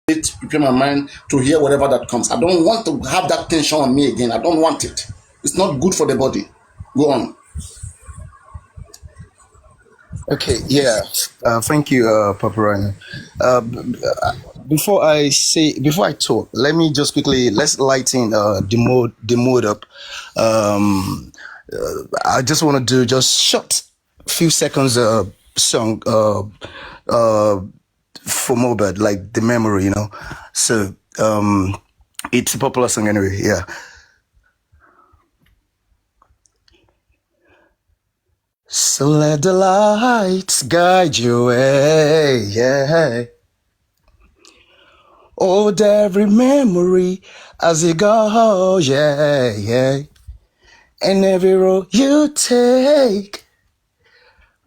prepare my mind to hear whatever that comes. I don't want to have that tension on me again. I don't want it. It's not good for the body. Go on. Okay, yeah. Thank you, Paparaino. Before I talk, let me just quickly let's lighten the mood up. Um, I just want to do just short few seconds song uh for mohbad, like the memory, So it's a popular song anyway. Yeah. So let the lights guide your way, yeah. Hold every memory as you go, yeah, yeah. And every road you take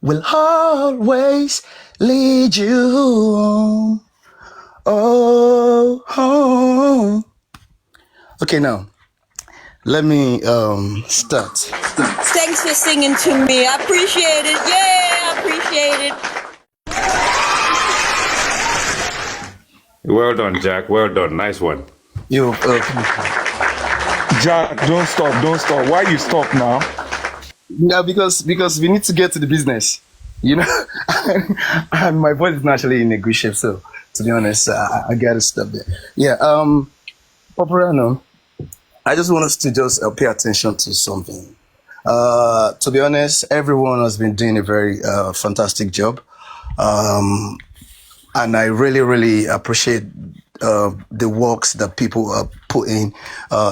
will always lead you home. Oh, home. Okay, now let me start. Thanks for singing to me. I appreciate it. Yeah, I appreciate it. Well done, Jack. Well done. Nice one. You, Jack, don't stop. Why you stop now? yeah, because we need to get to the business, you know. And my voice is not actually in a good shape, so to be honest, I gotta stop there. Yeah, Paparano, I just want us to just pay attention to something. To be honest, everyone has been doing a very fantastic job. And I really, really appreciate the works that people are putting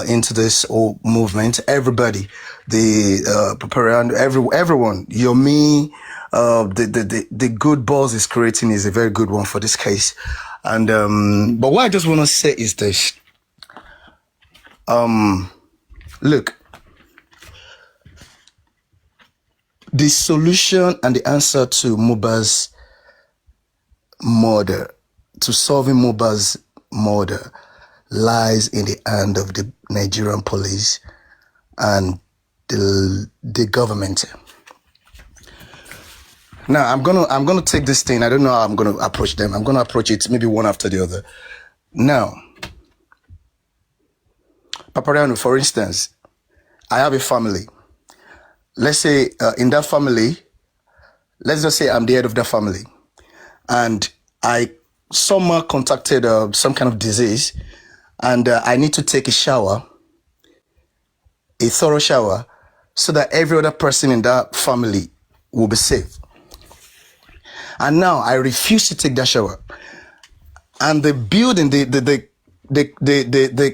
into this whole movement. Everybody, the Paparaino, everyone, Yomi, the good buzz is creating is a very good one for this case. And but what I just want to say is this. Look, the solution and the answer to Mohbad's murder, to solving Mohbad's murder, lies in the hand of the Nigerian police and the government. Now I'm gonna take this thing. I don't know how I'm gonna approach them. I'm gonna approach it maybe one after the other. Now, Paparaino, for instance, I have a family. Let's say in that family, let's just say I'm the head of that family, and I somehow contacted some kind of disease, and I need to take a shower, a thorough shower, so that every other person in that family will be safe. And now I refuse to take that shower, and the building, the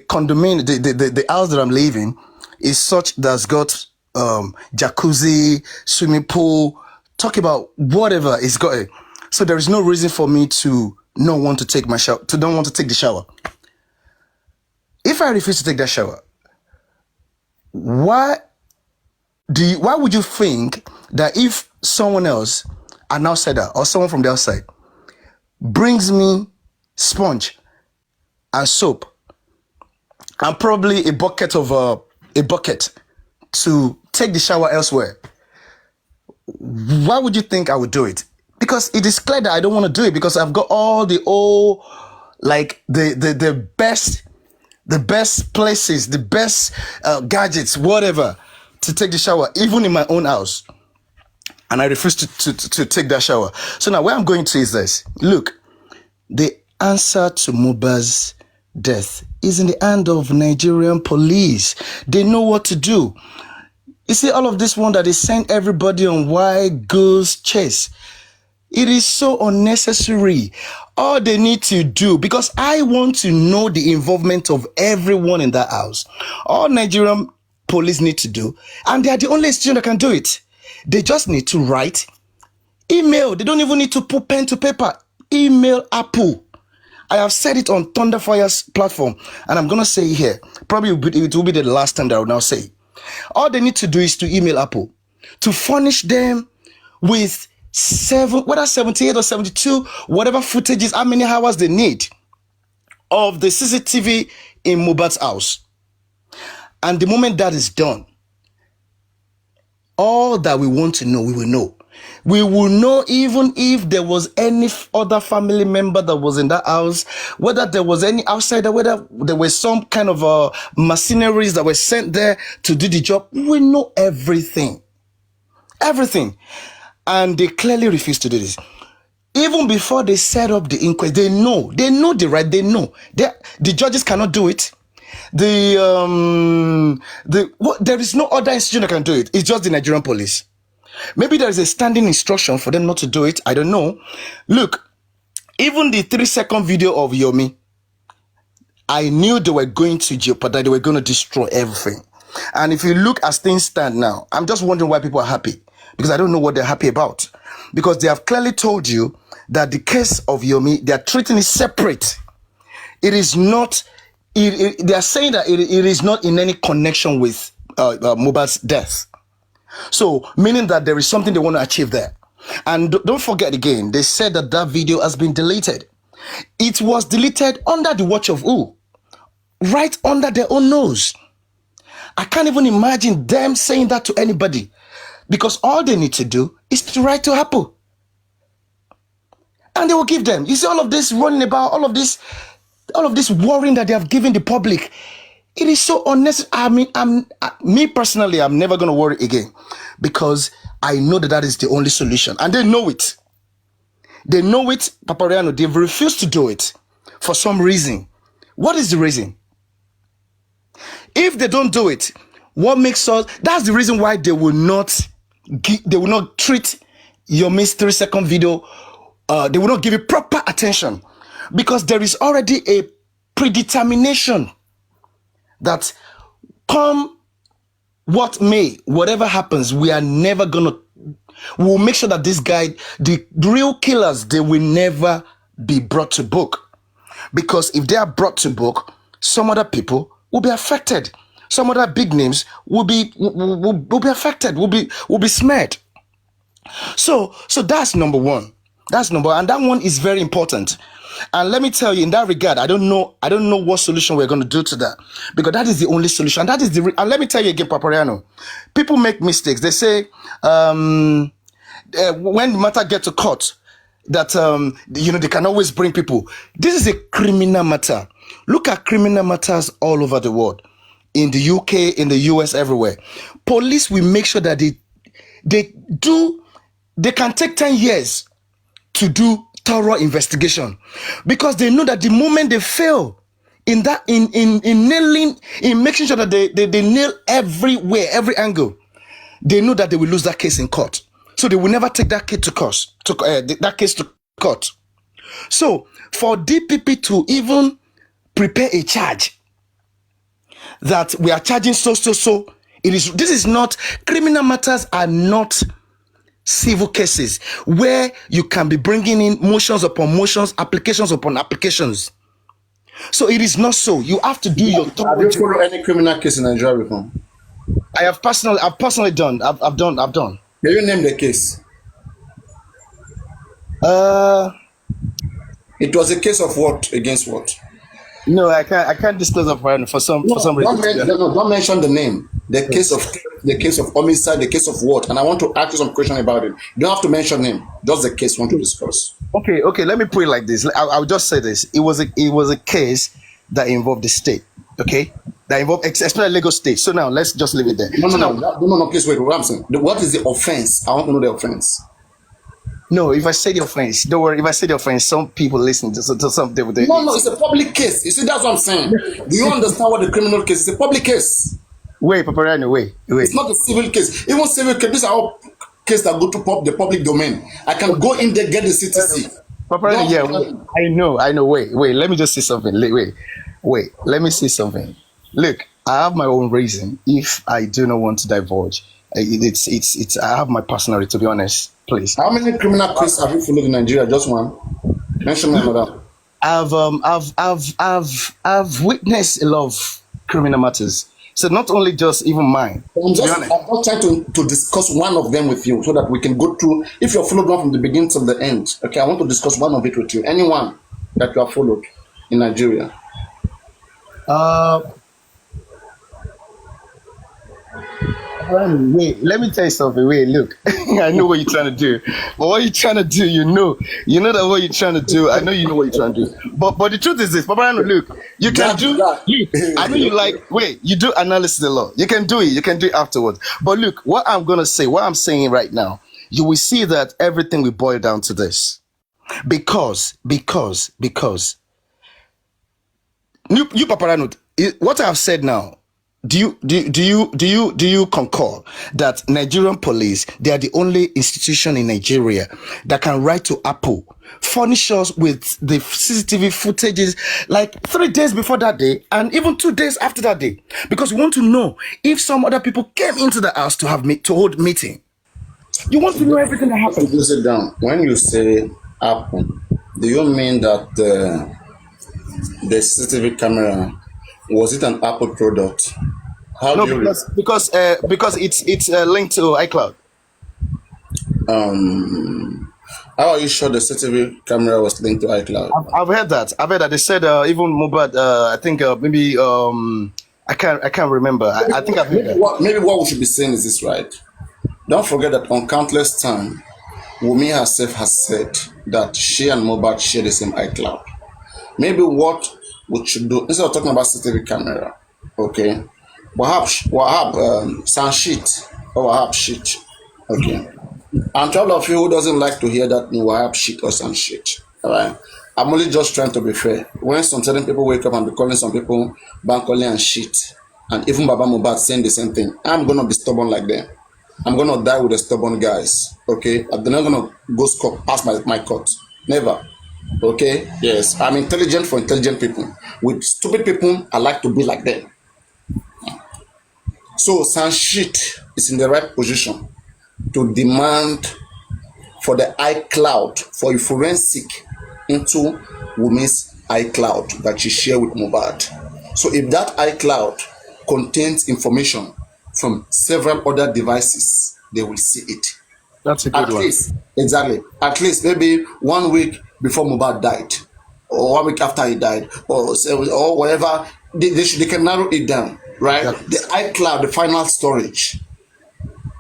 condominium, the house that I'm living is such that's got jacuzzi, swimming pool, talk about whatever it's got. So there is no reason for me to not want to take my shower, to don't want to take the shower. If I refuse to take that shower, why would you think that if someone else, an outsider or someone from the outside, brings me sponge and soap and probably a bucket to take the shower elsewhere, why would you think I would do it? Because it is clear that I don't want to do it, because I've got all the old, like the best places, the best gadgets, whatever, to take the shower, even in my own house. And I refuse to take that shower. So now where I'm going to is this. Look, the answer to Mohbad's death is in the hand of Nigerian police. They know what to do. You see, all of this one that they send everybody on wild goose chase, it is so unnecessary. All they need to do, because I want to know the involvement of everyone in that house. All Nigerian police need to do, and they are the only institution that can do it. They just need to write, email. They don't even need to put pen to paper. Email Apple. I have said it on Thunderfire's platform, and I'm going to say it here. Probably it will be the last time that I will now say it. All they need to do is to email Apple to furnish them with whether 78 or 72, whatever footages, how many hours they need of the CCTV in Mohbad's house. And the moment that is done, all that we want to know, we will know. We will know even if there was any other family member that was in that house, whether there was any outsider, whether there was some kind of mercenaries that were sent there to do the job. We know everything. Everything. And they clearly refuse to do this. Even before they set up the inquest, they know the right, they know. The judges cannot do it. There is no other institution that can do it. It's just the Nigerian police. Maybe there is a standing instruction for them not to do it. I don't know. Look, even the 3-second video of Yomi, I knew they were going to jeopardize, they were going to destroy everything. And if you look as things stand now, I'm just wondering why people are happy. Because I don't know what they're happy about. Because they have clearly told you that the case of Yomi, they are treating it separate. It is not, they are saying that it is not in any connection with mohbad's death. So, meaning that there is something they want to achieve there. And don't forget again, they said that that video has been deleted. It was deleted under the watch of who? Right under their own nose. I can't even imagine them saying that to anybody. Because all they need to do is to write to Apple. And they will give them. You see all of this running about, all of this worrying that they have given the public. It is so unnecessary. I mean, me personally, I'm never going to worry again because I know that that is the only solution. And they know it. They know it, paparaino. They've refused to do it for some reason. What is the reason? If they don't do it, what makes us, that's the reason why they will not treat your 3-second video. They will not give it proper attention because there is already a predetermination that come what may, whatever happens, we are never gonna, we'll make sure that this guy, the real killers, they will never be brought to book. Because if they are brought to book, some other people will be affected. Some other big names will be affected, will be smeared. So that's number one. And that one is very important. And let me tell you, in that regard, I don't know what solution we're going to do to that, because that is the only solution. That is and let me tell you again, paparaino, people make mistakes. They say when the matter gets to court, that they can always bring people. This is a criminal matter. Look at criminal matters all over the world, in the UK, in the US, everywhere. Police will make sure that they can take 10 years to do thorough investigation, because they know that the moment they fail in making sure that they nail everywhere, every angle, they know that they will lose that case in court. So they will never take that case to court. So for DPP to even prepare a charge that we are charging so, this is not, criminal matters are not civil cases where you can be bringing in motions upon motions, applications upon applications. So it is not so. You have to do your thorough. Have you followed any criminal case in Nigeria before? I've personally done. I've done. Can you name the case? It was a case of what against what? No, I can't disclose of for some reason. Don't mention the name. The case of homicide, the case of what? And I want to ask you some question about it. You don't have to mention him. Just the case we want to discuss. Okay. Let me put it like this. I'll just say this. It was a case that involved the state. Okay, that involved especially Lagos State. So now let's just leave it there. No. Please wait. Ramson, what is the offense? I want to know the offense. No, if I say the offense, don't worry. If I say the offense, some people listen to some. No, it's a public case. You see, that's what I'm saying. Do you understand what the criminal case is? It's a public case. Wait, paparaino, wait. It's not a civil case. Even civil case, these are all cases that go to the public domain. I can go in there, get the CTC. Paparaino, yeah, I know. Wait. Let me just say something. Wait. Let me say something. Look, I have my own reason. If I do not want to divulge, it's. I have my personality, to be honest. Please. How many criminal cases have you followed in Nigeria? Just one. Mention another. I've witnessed a lot of criminal matters. So not only just even mine. I'm just trying to discuss one of them with you so that we can go through. If you're followed one from the beginning to the end, okay, I want to discuss one of it with you. Anyone that you have followed in Nigeria. Wait, let me tell you something. Wait, look, I know what you're trying to do, but what you're trying to do, you know that what you're trying to do. I know you know what you're trying to do. But the truth is this, Paparano, look, you can do. Look, I know you like. Wait, you do analysis a lot. You can do it. You can do it afterwards. But look, what I'm gonna say, what I'm saying right now, you will see that everything will boil down to this, because you Paparano, what I've said now. Do you concur that Nigerian police, they are the only institution in Nigeria that can write to Apple, furnish us with the CCTV footages like 3 days before that day and even 2 days after that day, because we want to know if some other people came into the house to hold meeting. You want to know everything that happened. You sit down. When you say Apple, do you mean that the CCTV camera, was it an Apple product? How No, do you because it's linked to iCloud. how are you sure the CCTV camera was linked to iCloud? I've heard that. They said even mohbad. I think maybe I can't remember. I think I've heard that. Maybe what we should be saying is this, right? Don't forget that on countless times, Wumi herself has said that she and Mohbad share the same iCloud. Maybe what we should do, instead of talking about CCTV camera, okay, Wahab sound sheet or Wahab sheet, okay. And to all of you who doesn't like to hear that new Wahab sheet or sound sheet, all right. I'm only just trying to be fair. When some certain people wake up and be calling some people Bankole and shit, and even Baba Mohbad saying the same thing, I'm gonna be stubborn like them. I'm gonna die with the stubborn guys. Okay, I'm not gonna go past my court. Never. Okay. Yes, I'm intelligent for intelligent people. With stupid people, I like to be like them. So Sanshit is in the right position to demand for the iCloud, for a forensic into Wumi's iCloud that she shared with Mohbad. So if that iCloud contains information from several other devices, they will see it. That's a good At one. least, exactly. At least maybe 1 week before Mohbad died, or 1 week after he died, or whatever. They can narrow it down, right? Yeah. The iCloud, the final storage.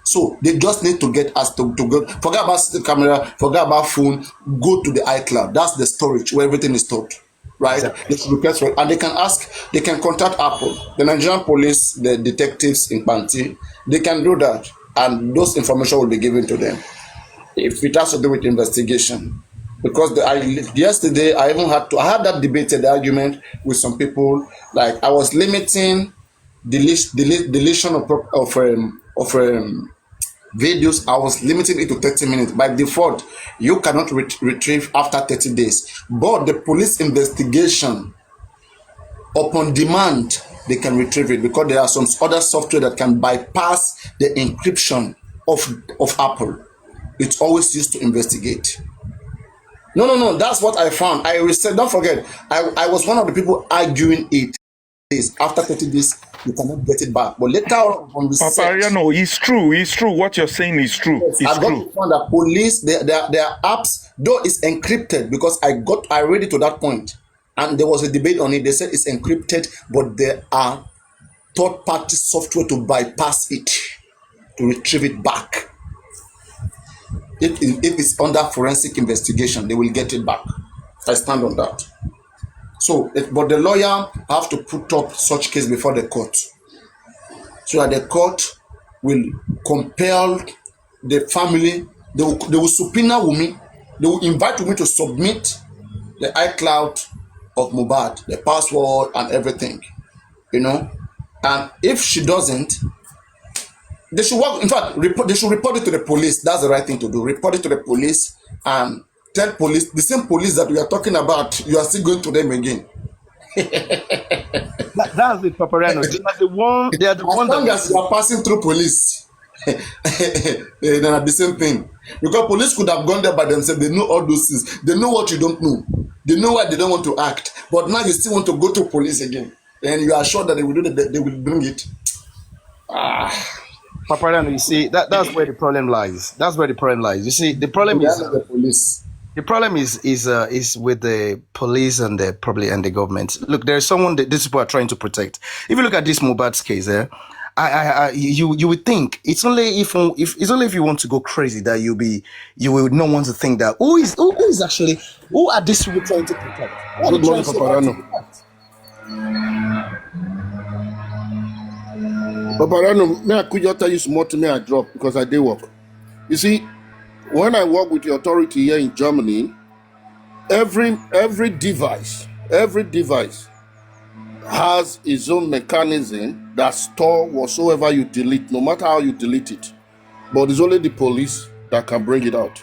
So they just need to get us to go. Forget about the camera, forget about phone. Go to the iCloud. That's the storage where everything is stored, right? Exactly. They should request for it, and they can ask. They can contact Apple, the Nigerian police, the detectives in Panti. They can do that, and those information will be given to them if it has to do with investigation. Because yesterday I even had that debated argument with some people. Like I was limiting deletion of videos. I was limiting it to 30 minutes. By default, you cannot retrieve after 30 days. But the police investigation, upon demand, they can retrieve it because there are some other software that can bypass the encryption of Apple. It's always used to investigate. No. That's what I found. I said, don't forget, I was one of the people arguing it. After 30 days, you cannot get it back. But later on research, Paparaino, it's true. It's true. What you're saying is true. yes, It's I got true. to find that police, their apps, though it's encrypted, because I read it to that point, and there was a debate on it. They said it's encrypted, but there are third-party software to bypass it, to retrieve it back. If it's under forensic investigation, they will get it back. I stand on that. So, but the lawyer have to put up such case before the court, so that the court will compel the family. They will subpoena Wumi. They will invite Wumi to submit the iCloud of Mohbad, the password and everything, And if she doesn't, they should work. In fact, they should report it to the police. That's the right thing to do. Report it to the police and tell police, the same police that we are talking about, you are still going to them again. That's the Paparano. They are the As one long that as you are passing through police, they are the same thing. Because police could have gone there by themselves. They know all those things. They know what you don't know. They know why they don't want to act. But now you still want to go to police again. And you are sure that they will do they will bring it. Paparano, you see, that's where the problem lies. That's where the problem lies. You see, the problem is The police. the problem is with the police and the government. Look, there is someone that these people are trying to protect. If you look at this Mohbad's case, you would think it's only if it's only if you want to go crazy that you will not want to think that who is actually who are these people trying to protect? Who are Good they morning, trying so hard to Paparano. protect? Paparano, may I could just tell you small to me I drop because I did work. You see, when I work with the authority here in Germany, every device has its own mechanism that store whatsoever you delete, no matter how you delete it. But it's only the police that can bring it out.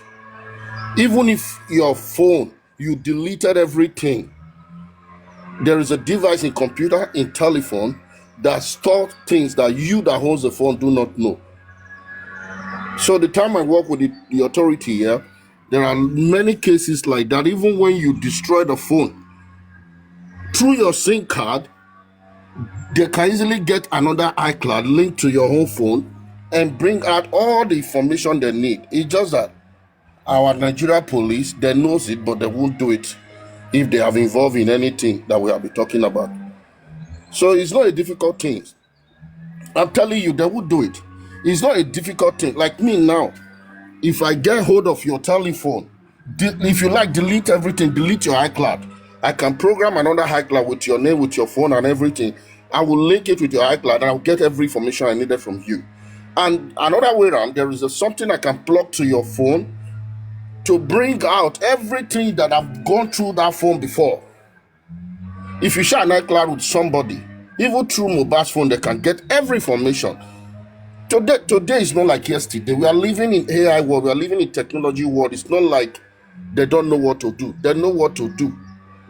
Even if your phone, you deleted everything, there is a device in computer, in telephone, that stores things that you that holds the phone do not know. So the time I work with the authority here, there are many cases like that. Even when you destroy the phone, through your SIM card, they can easily get another iCloud linked to your home phone and bring out all the information they need. It's just that our Nigeria police, they knows it, but they won't do it if they have involved in anything that we have been talking about. So it's not a difficult thing. I'm telling you, they would do it. It's not a difficult thing. Like me now, if I get hold of your telephone, if you like, delete everything, delete your iCloud. I can program another iCloud with your name, with your phone and everything. I will link it with your iCloud and I'll get every information I needed from you. And another way around, there is something I can plug to your phone to bring out everything that I've gone through that phone before. If you share an iCloud with somebody, even through mohbad's phone, they can get every information. Today is not like yesterday. We are living in AI world. We are living in technology world. It's not like they don't know what to do. They know what to do.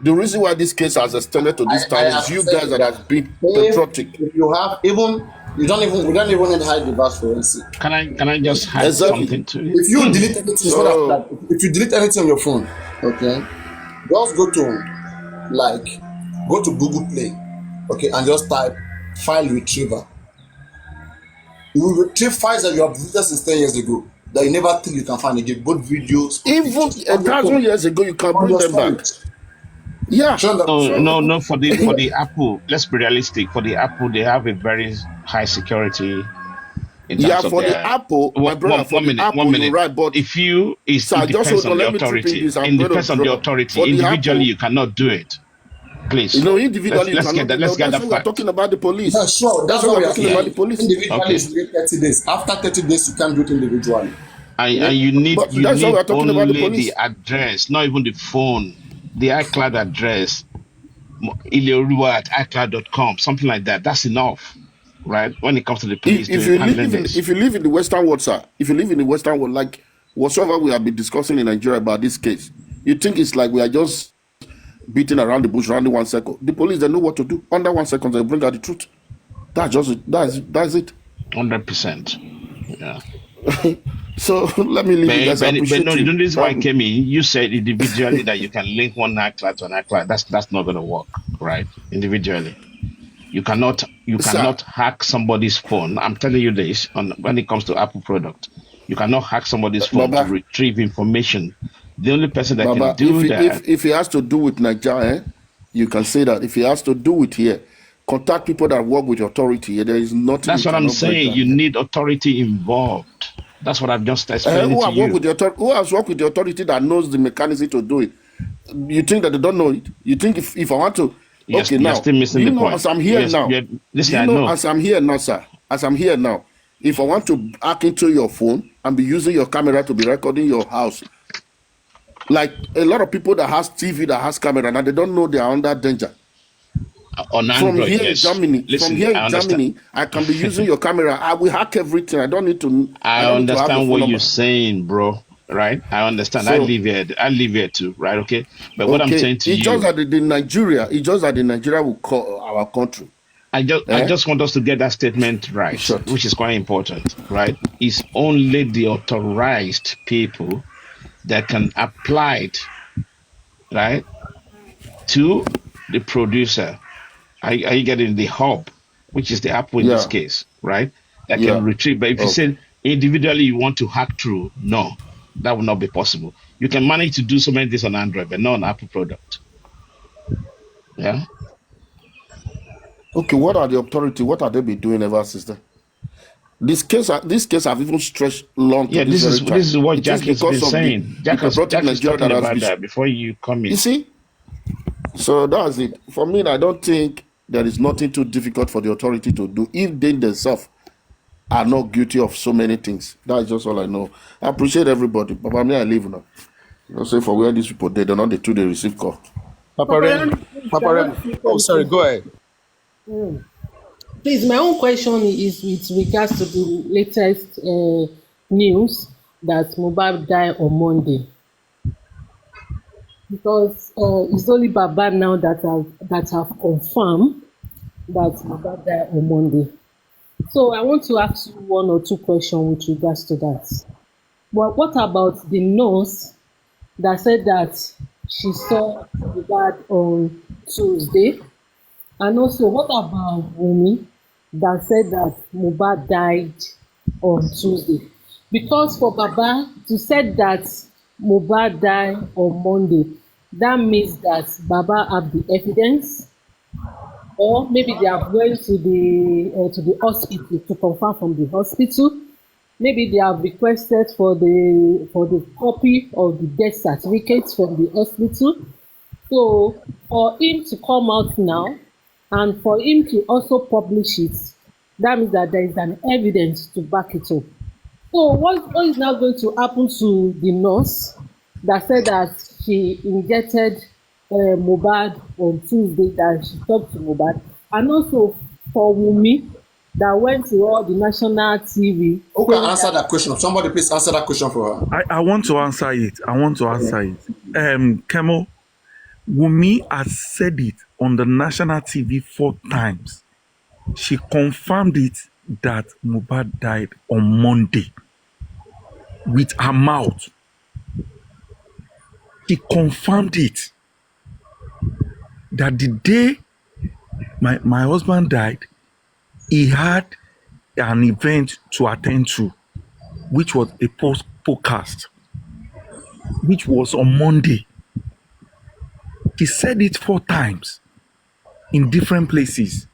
The reason why this case has extended to this time is you guys that have been patriotic. If you have even we don't even need high device forensic. Can I just add Exactly. something to it? If you delete anything, it's not So- like if you delete anything on your phone, okay, just go to Google Play, okay, and just type file retriever. You will retrieve files that you have deleted since 10 years ago that you never think you can find again, both videos, Even pictures, on your 1,000 phone, years ago, you can on bring your them back. storage. Yeah. Sure, No. For the Apple, let's be realistic. For the Apple, they have a very high security. In terms Yeah, of for the their- Apple, my brother, for the Apple, you're right, but If you, it Sir, just depends hold on on, the let me chip in authority. this. I'm It going to depends on the drop. authority. For the Individually, Apple, you cannot do it. Please. you know, individually, let's you get cannot that. do Let's that. get That's that why we're fact. talking about the police. yeah, sure. That's That's why what we we're are talking saying. about the police. Individually Okay. is within 30 days. After 30 days, you can't do it individually. And you need But that's why we're talking about the only police. the address, not even the phone, the iCloud address, ileoruwa@icloud.com, something like that. That's enough, right? When it comes to the police If handling this. you live in the Western world, sir, if you live in the Western world, like whatsoever we have been discussing in Nigeria about this case, you think it's like we are just beating around the bush, around the 1 second. The police, they know what to do. Under 1 second, they bring out the truth. That's just it. That's it. 100%. Yeah. So let me leave you guys. I But appreciate no, you. the reason why I came in, you said individually that you can link one iCloud to an iCloud. That's not going to work, right? Individually, you cannot hack somebody's phone. I'm telling you this. When it comes to Apple product, you cannot hack somebody's phone Baba, to retrieve information. The only person that Baba, can do that. if he has to do with Nigeria, you can say that. If he has to do it here, contact people that work with authority here. There is nothing. That's what I'm saying. You need authority involved. That's what I've just explained who to have you. worked with the who has worked with the authority that knows the mechanism to do it? You think that they don't know it? You think if I want to? Yes, Okay, now you're still missing you the know point. as I'm here Yes, now. listen, You I know know. as I'm here now, sir. As I'm here now, if I want to hack into your phone and be using your camera to be recording your house, like a lot of people that has TV that has camera now, they don't know they are under danger. On From Android, here yes. in Germany, Listen, from here I in understand. Germany, I can be using your camera. I will hack everything. I don't need to. I don't need to have your understand phone what number. you're saying, bro. Right? I understand. I So live here too, right? Okay. But what I'm okay, saying to it's just you, that the Nigeria will call our country. I Eh? just want us to get that statement right, Shut. which is quite important, right? It's only the authorized people that can apply it, right, to the producer. Are you getting the hub, which is the Apple in this Yeah, case, right? That yeah. can retrieve. But if you Okay. say individually you want to hack through, no, that will not be possible. You can manage to do so many things on Android, but not on Apple product. Yeah. Okay, what are the authority? What are they been doing ever since then? This case have even stretched long Yeah, to this very time. this is what It Jack is has been because of saying. the Jack is Nigeria talking that has about been. that before you come in. You see, so that's it. For me, I don't think there is nothing too difficult for the authority to do if they themselves are not guilty of so many things. That's just all I know. I appreciate everybody, but for me, I leave now. You know, say for where these people they not the two they receive call. Papareno. Paparaino, please, I want Papareno. to say Oh, sorry. something. Go ahead. Please, my own question is with regards to the latest news that Mohbad died on Monday. Because it's only Baba now that have confirmed that Mohbad died on Monday. So I want to ask you one or two questions with regards to that. But what about the nurse that said that she saw Mohbad on Tuesday? And also, what about Wunmi that said that Mohbad died on Tuesday? Because for Baba to say that Mohbad died on Monday, that means that Baba have the evidence, or maybe they have went to the hospital to confirm from the hospital. Maybe they have requested for the copy of the death certificate from the hospital. So for him to come out now and for him to also publish it, that means that there is an evidence to back it up. So what is now going to happen to the nurse that said that she injected Mohbad on Tuesday, that she talked to Mohbad, and also for Wunmi that went to all the national TV Who can saying answer that. that question? Somebody please answer that question for her. I want to answer it. Kemo, Wumi has said it on the national TV 4 times. She confirmed it that Mohbad died on Monday with her mouth. She confirmed it that the day my husband died, he had an event to attend to, which was a podcast, which was on Monday. She said it 4 times in different places.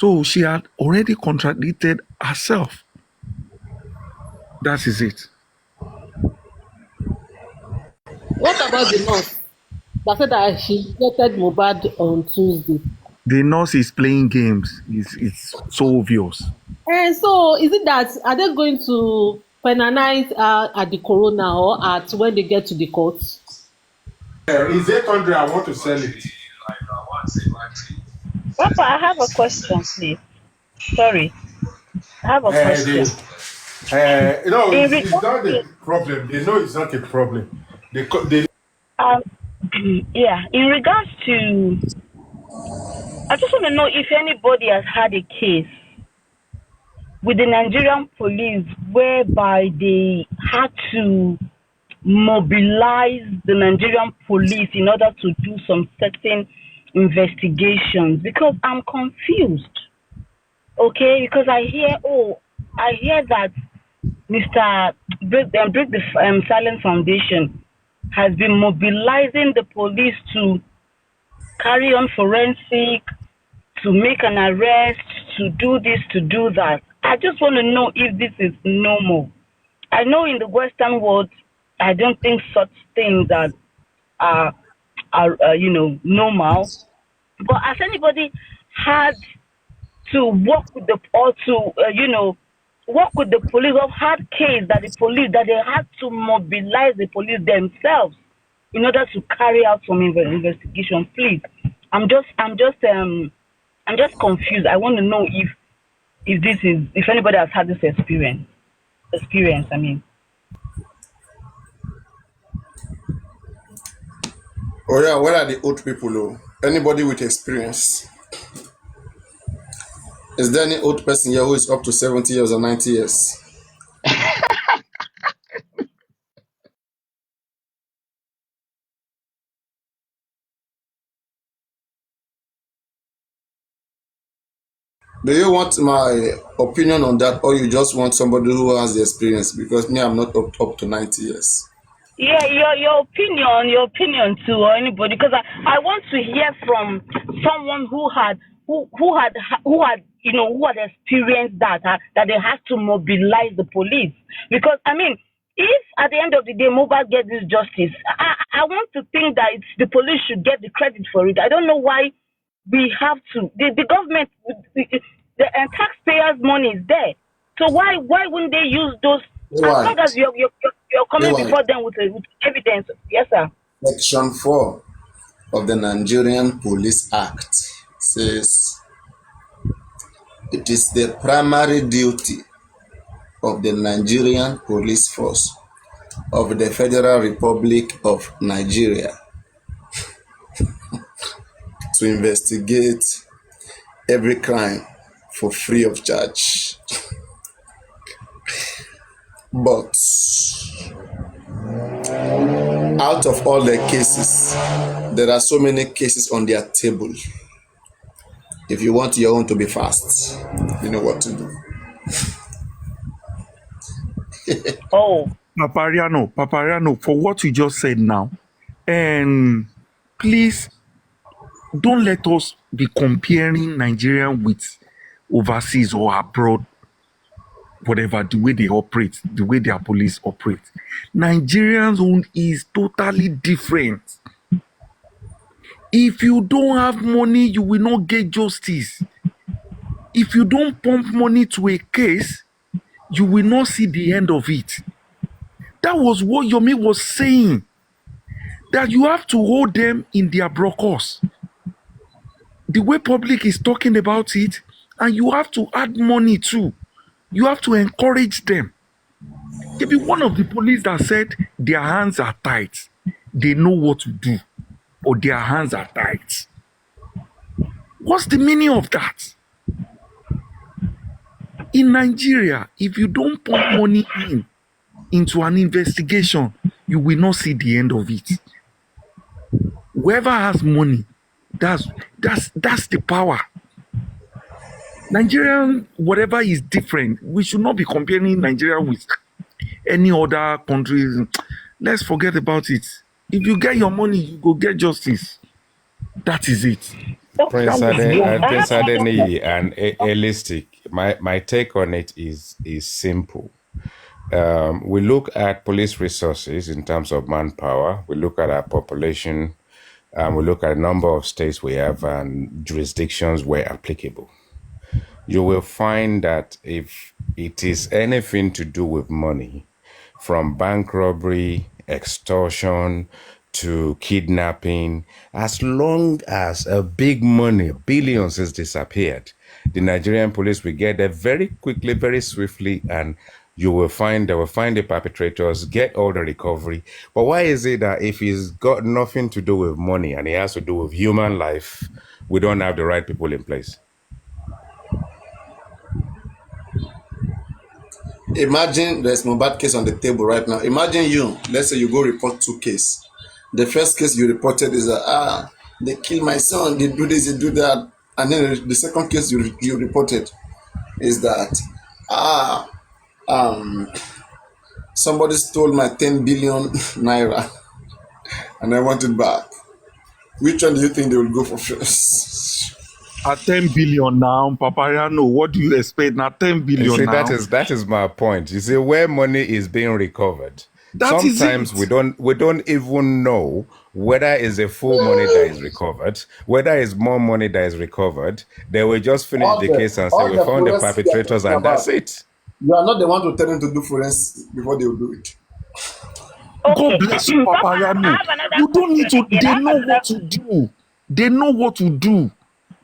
So she had already contradicted herself. That is it. What about the nurse that said that she injected Mohbad on Tuesday? The nurse is playing games. It's so obvious. And so is it that are they going to penalize at the corona or at when they get to the court? It's 800. I want to sell it. Papa, I have a question, please. Sorry, I have a question. In It's regards not a to problem. They know it's not a problem. They um, yeah, in regards to, I just want to know if anybody has had a case with the Nigerian police whereby they had to mobilize the Nigerian police in order to do some certain investigations, because I'm confused. Okay, because I hear that Mr. Break the Silent Foundation has been mobilizing the police to carry on forensic, to make an arrest, to do this, to do that. I just want to know if this is normal. I know in the Western world, I don't think such things are normal. But has anybody had to work with the or to work with the police of hard case that they had to mobilize the police themselves in order to carry out some investigation? Please, I'm just confused. I want to know if anybody has had this experience. I mean. Oh yeah, where are the old people? Oh, anybody with experience? Is there any old person here who is up to 70 years or 90 years? Do you want my opinion on that, or you just want somebody who has the experience? Because me, I'm not up to 90 years. Yeah, your opinion too, or anybody, because I want to hear from someone who had who had experienced that, that they have to mobilize the police. Because, I mean, if at the end of the day Mohbad gets this justice, I want to think that the police should get the credit for it. I don't know why we have to. The government, the taxpayers' money is there. So why wouldn't they use those? As long as you're coming before them with evidence. Yes, sir. Section 4 of the Nigerian Police Act says it is the primary duty of the Nigerian Police Force of the Federal Republic of Nigeria to investigate every crime for free of charge. But out of all the cases, there are so many cases on their table. If you want your own to be fast, you know what to do. Oh. Paparaino, for what you just said now, and please don't let us be comparing Nigerian with overseas or abroad, whatever, the way they operate, the way their police operate. Nigerians' own is totally different. If you don't have money, you will not get justice. If you don't pump money to a case, you will not see the end of it. That was what Yomi was saying. That you have to hold them in their brokers. The way public is talking about it, and you have to add money too. You have to encourage them. Maybe one of the police that said their hands are tight, they know what to do, or their hands are tight. What's the meaning of that? In Nigeria, if you don't put money into an investigation, you will not see the end of it. Whoever has money, that's the power. Nigerian, whatever is different, we should not be comparing Nigeria with any other countries. Let's forget about it. If you get your money, you go get justice. That is it. Prince Adeniyi and Elistic, my take on it is simple. We look at police resources in terms of manpower. We look at our population. We look at a number of states we have and jurisdictions where applicable. You will find that if it is anything to do with money, from bank robbery, extortion, to kidnapping, as long as a big money, billions, is disappeared, the Nigerian police will get there very quickly, very swiftly, and they will find the perpetrators, get all the recovery. But why is it that if it's got nothing to do with money and it has to do with human life, we don't have the right people in place? Imagine there's mohbad case on the table right now. Imagine let's say you go report 2 cases. The first case you reported is that they killed my son, they do this, they do that. And then the second case you reported is that somebody stole my 10 billion naira and I want it back. Which one do you think they will go for first? At 10 billion now, Paparaino, what do you expect? Now 10 billion see, now. That is my point. You see, where money is being recovered, sometimes we don't even know whether it's a full money that is recovered, whether it's more money that is recovered. They will just finish the case and say we found the perpetrators and that's it. You are not the one to tell them to do forensics before they will do it. God bless you, Paparaino. You don't need to. They know what to do. They know what to do.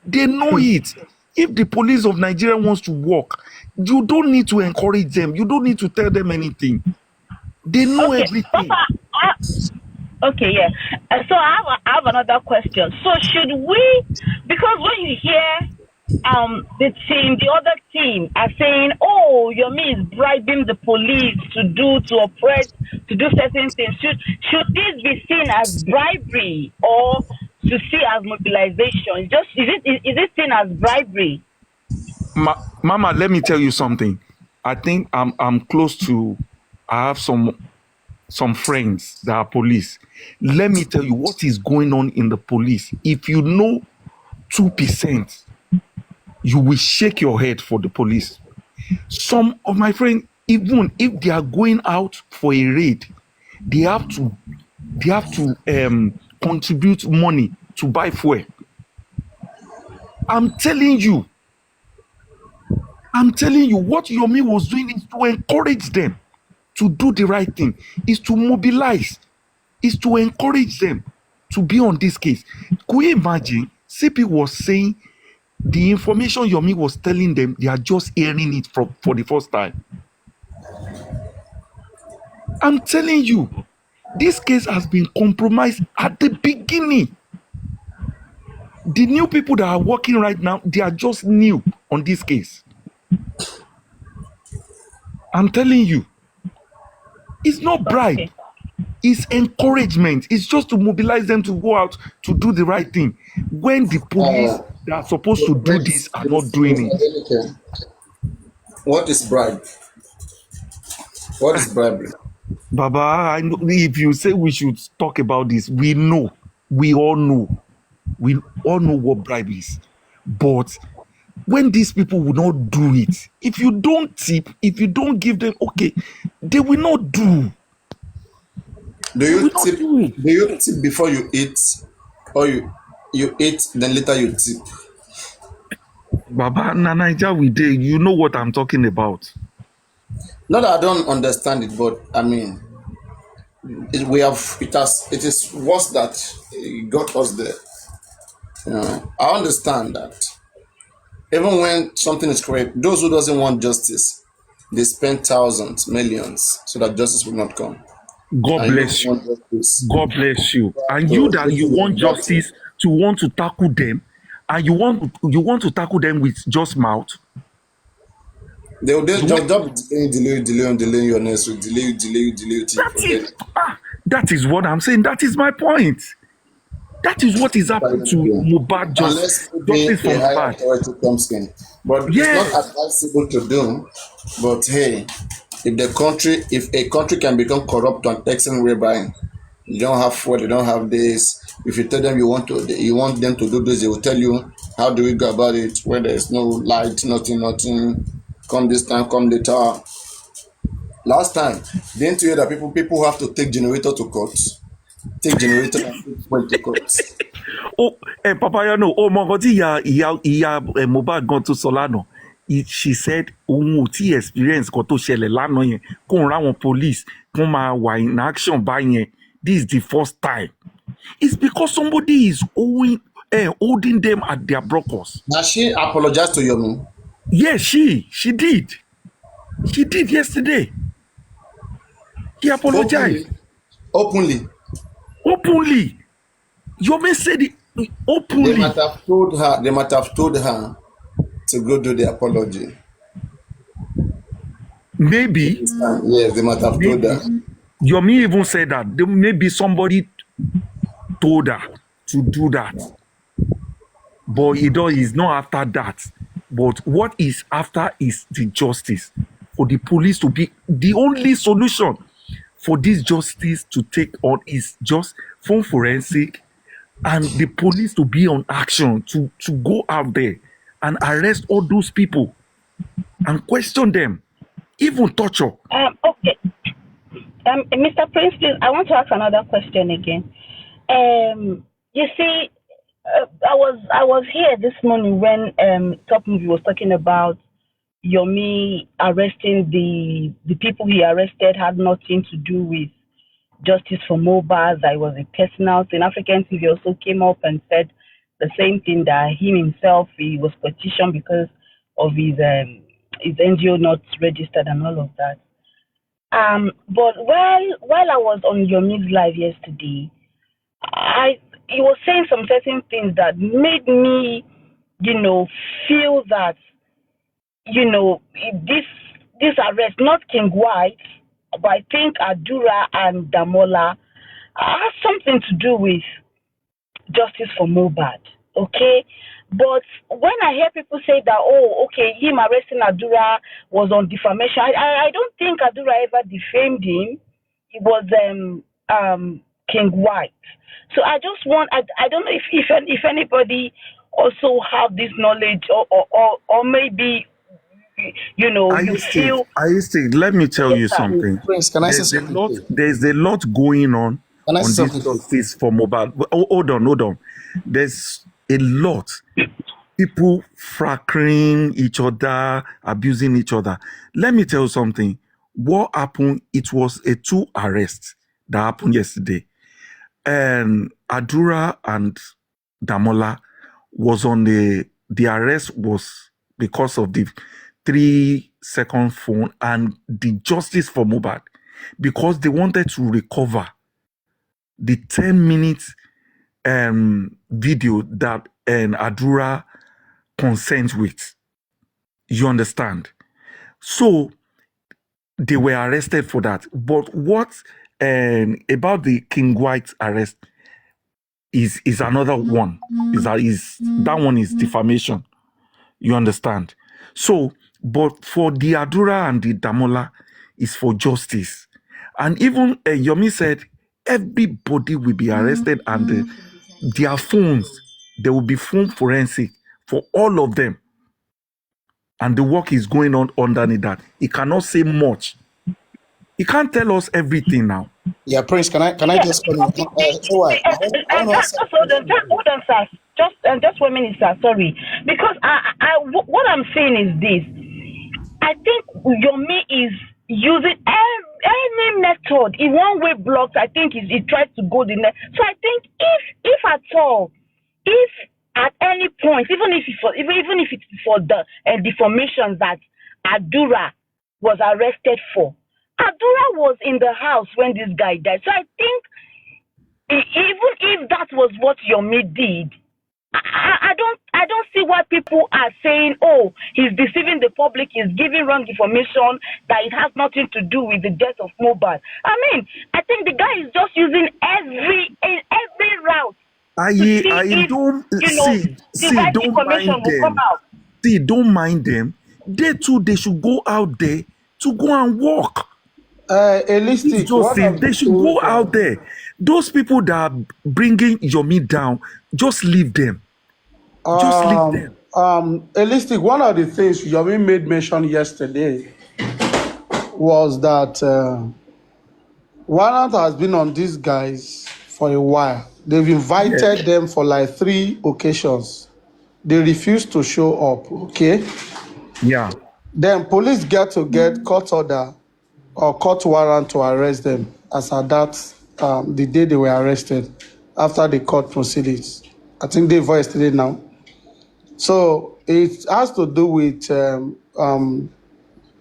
They know it. If the police of Nigeria wants to work, you don't need to encourage them. You don't need to tell them anything. They know everything. Papa, okay, yeah. So I have another question. So should we, because when you hear the other team are saying, oh, Yomi is bribing the police to oppress, to do certain things. Should this be seen as bribery or to see as mobilization? Is it seen as bribery? Mama, let me tell you something. I think I'm close to. I have some friends that are police. Let me tell you what is going on in the police. If you know 2%, you will shake your head for the police. Some of my friends, even if they are going out for a raid, they have to contribute money to buy fuel. I'm telling you, what Yomi was doing is to encourage them to do the right thing, is to mobilize, is to encourage them to be on this case. Could you imagine? CP was saying the information Yomi was telling them, they are just hearing it for the first time. I'm telling you, this case has been compromised at the beginning. The new people that are working right now, they are just new on this case. I'm telling you, it's not bribe. Okay. It's encouragement. It's just to mobilize them to go out to do the right thing. When the police that are supposed to do this are not doing it. What is bribe? What is bribery? Baba, I know, if you say we should talk about this, we know. We all know. We all know what bribe is. But when these people will not do it, if you don't tip, if you don't give them, okay, they will not do. Do you tip before you eat, or you eat then later you tip? Baba, na Naija we dey, you know what I'm talking about. Not that I don't understand it, but I mean, it is worse that it got us there. You know, I understand that. Even when something is correct, those who doesn't want justice, they spend thousands, millions, so that justice will not come. God And bless you you. want justice. God bless you. And So you that you this is want exactly. justice to want to tackle them, and you want to tackle them with just mouth. They will You just want, delay your next week, delay till you forget. that is what I'm saying. That is my point. That is what is happening to Mohbad, Unless justice maybe for a higher Mohbad. authority comes in. But it's not Yes. advisable to do. But hey, if a country can become corrupt to an extent whereby you don't have food, you don't have this. If you tell them you want them to do this, they will tell you how do we go about it when there is no light, nothing. Come this time, come later. Last time, didn't you hear that people have to take generator to court? Take generator and take fuel to court. Oh, paparaino, oh, mọ nǹkan tí ìyá Mohbad gan tó sọ lánàá. She said òun ò tí experience kan tó ṣẹlẹ̀ lánàá yẹn kóun ráwọn police kó máa wà in action báyẹn. This is the first time. It's because somebody is holding them at their brokers. Now she apologized to Yomi. Yes, she did. She did yesterday. He apologized. Openly. Yomi said it They openly. might have told her to go do the apology. Maybe. Yes, they might have told her. Yomi even said that maybe somebody told her to do that. But he's not after that. But what is after is the justice. For the police to be the only solution for this justice to take on is just phone forensic and the police to be on action to go out there and arrest all those people and question them, even torture. Okay. Mr. Prince, please, I want to ask another question again. You see, I was here this morning when Top Movie was talking about Yomi arresting the people he arrested had nothing to do with justice for Mohbad. That it was a personal thing. African TV also came up and said the same thing, that him himself, he was petitioned because of his NGO not registered and all of that. But while I was on Yomi's live yesterday, he was saying some certain things that made me, feel that, this arrest, not King White, but I think Adura and Damola has something to do with justice for Mohbad. Okay? But when I hear people say that, him arresting Adura was on defamation, I don't think Adura ever defamed him. It was King White. So I just want, I don't know if anybody also have this knowledge, or maybe you feel. I say, let me tell Yes, you sir. something. Prince, can I say something, please? There's a lot going on Can I say this something, please? justice for mobile. Hold on. There's a lot. People fracking each other, abusing each other. Let me tell you something. What happened? It was a 2 arrests that happened yesterday. And Adura and Damola was on the arrest was because of the 3-second phone and the justice for mohbad, because they wanted to recover the 10 minutes video that Adura consent with. You understand? So they were arrested for that. But what about the King White arrest is another one. That one is defamation. You understand? So, but for the Adura and the Damola, is for justice. And even Yomi said everybody will be arrested and their phones, there will be phone forensic for all of them. And the work is going on underneath that. He cannot say much. He can't tell us everything now. Yeah, Prince, can I just come in? Just hold on, sir. Just 1 minute, sir. Sorry, because what I'm saying is this. I think Yomi is using any method in one-way blocks. I think he tries to go the net. So I think if at all, if at any point, even if it's for the defamation that Adura was arrested for, Adura was in the house when this guy died. So I think even if that was what Yomi did, I don't see why people are saying, oh, he's deceiving the public, he's giving wrong information, that it has nothing to do with the death of mohbad. I mean, I think the guy is just using every route don't mind them. See, don't mind them. They too, they should go out there to go and walk. Elistic, They should go out there. Those people that are bringing Yomi down, just leave them. Elistic, one of the things Yomi made mention yesterday was that Warrant has been on these guys for a while. They've invited them for like 3 occasions. They refuse to show up, okay? Yeah. Then police get court order or court warrant to arrest them as at that the day they were arrested after the court proceedings. I think they voiced it now. So it has to do with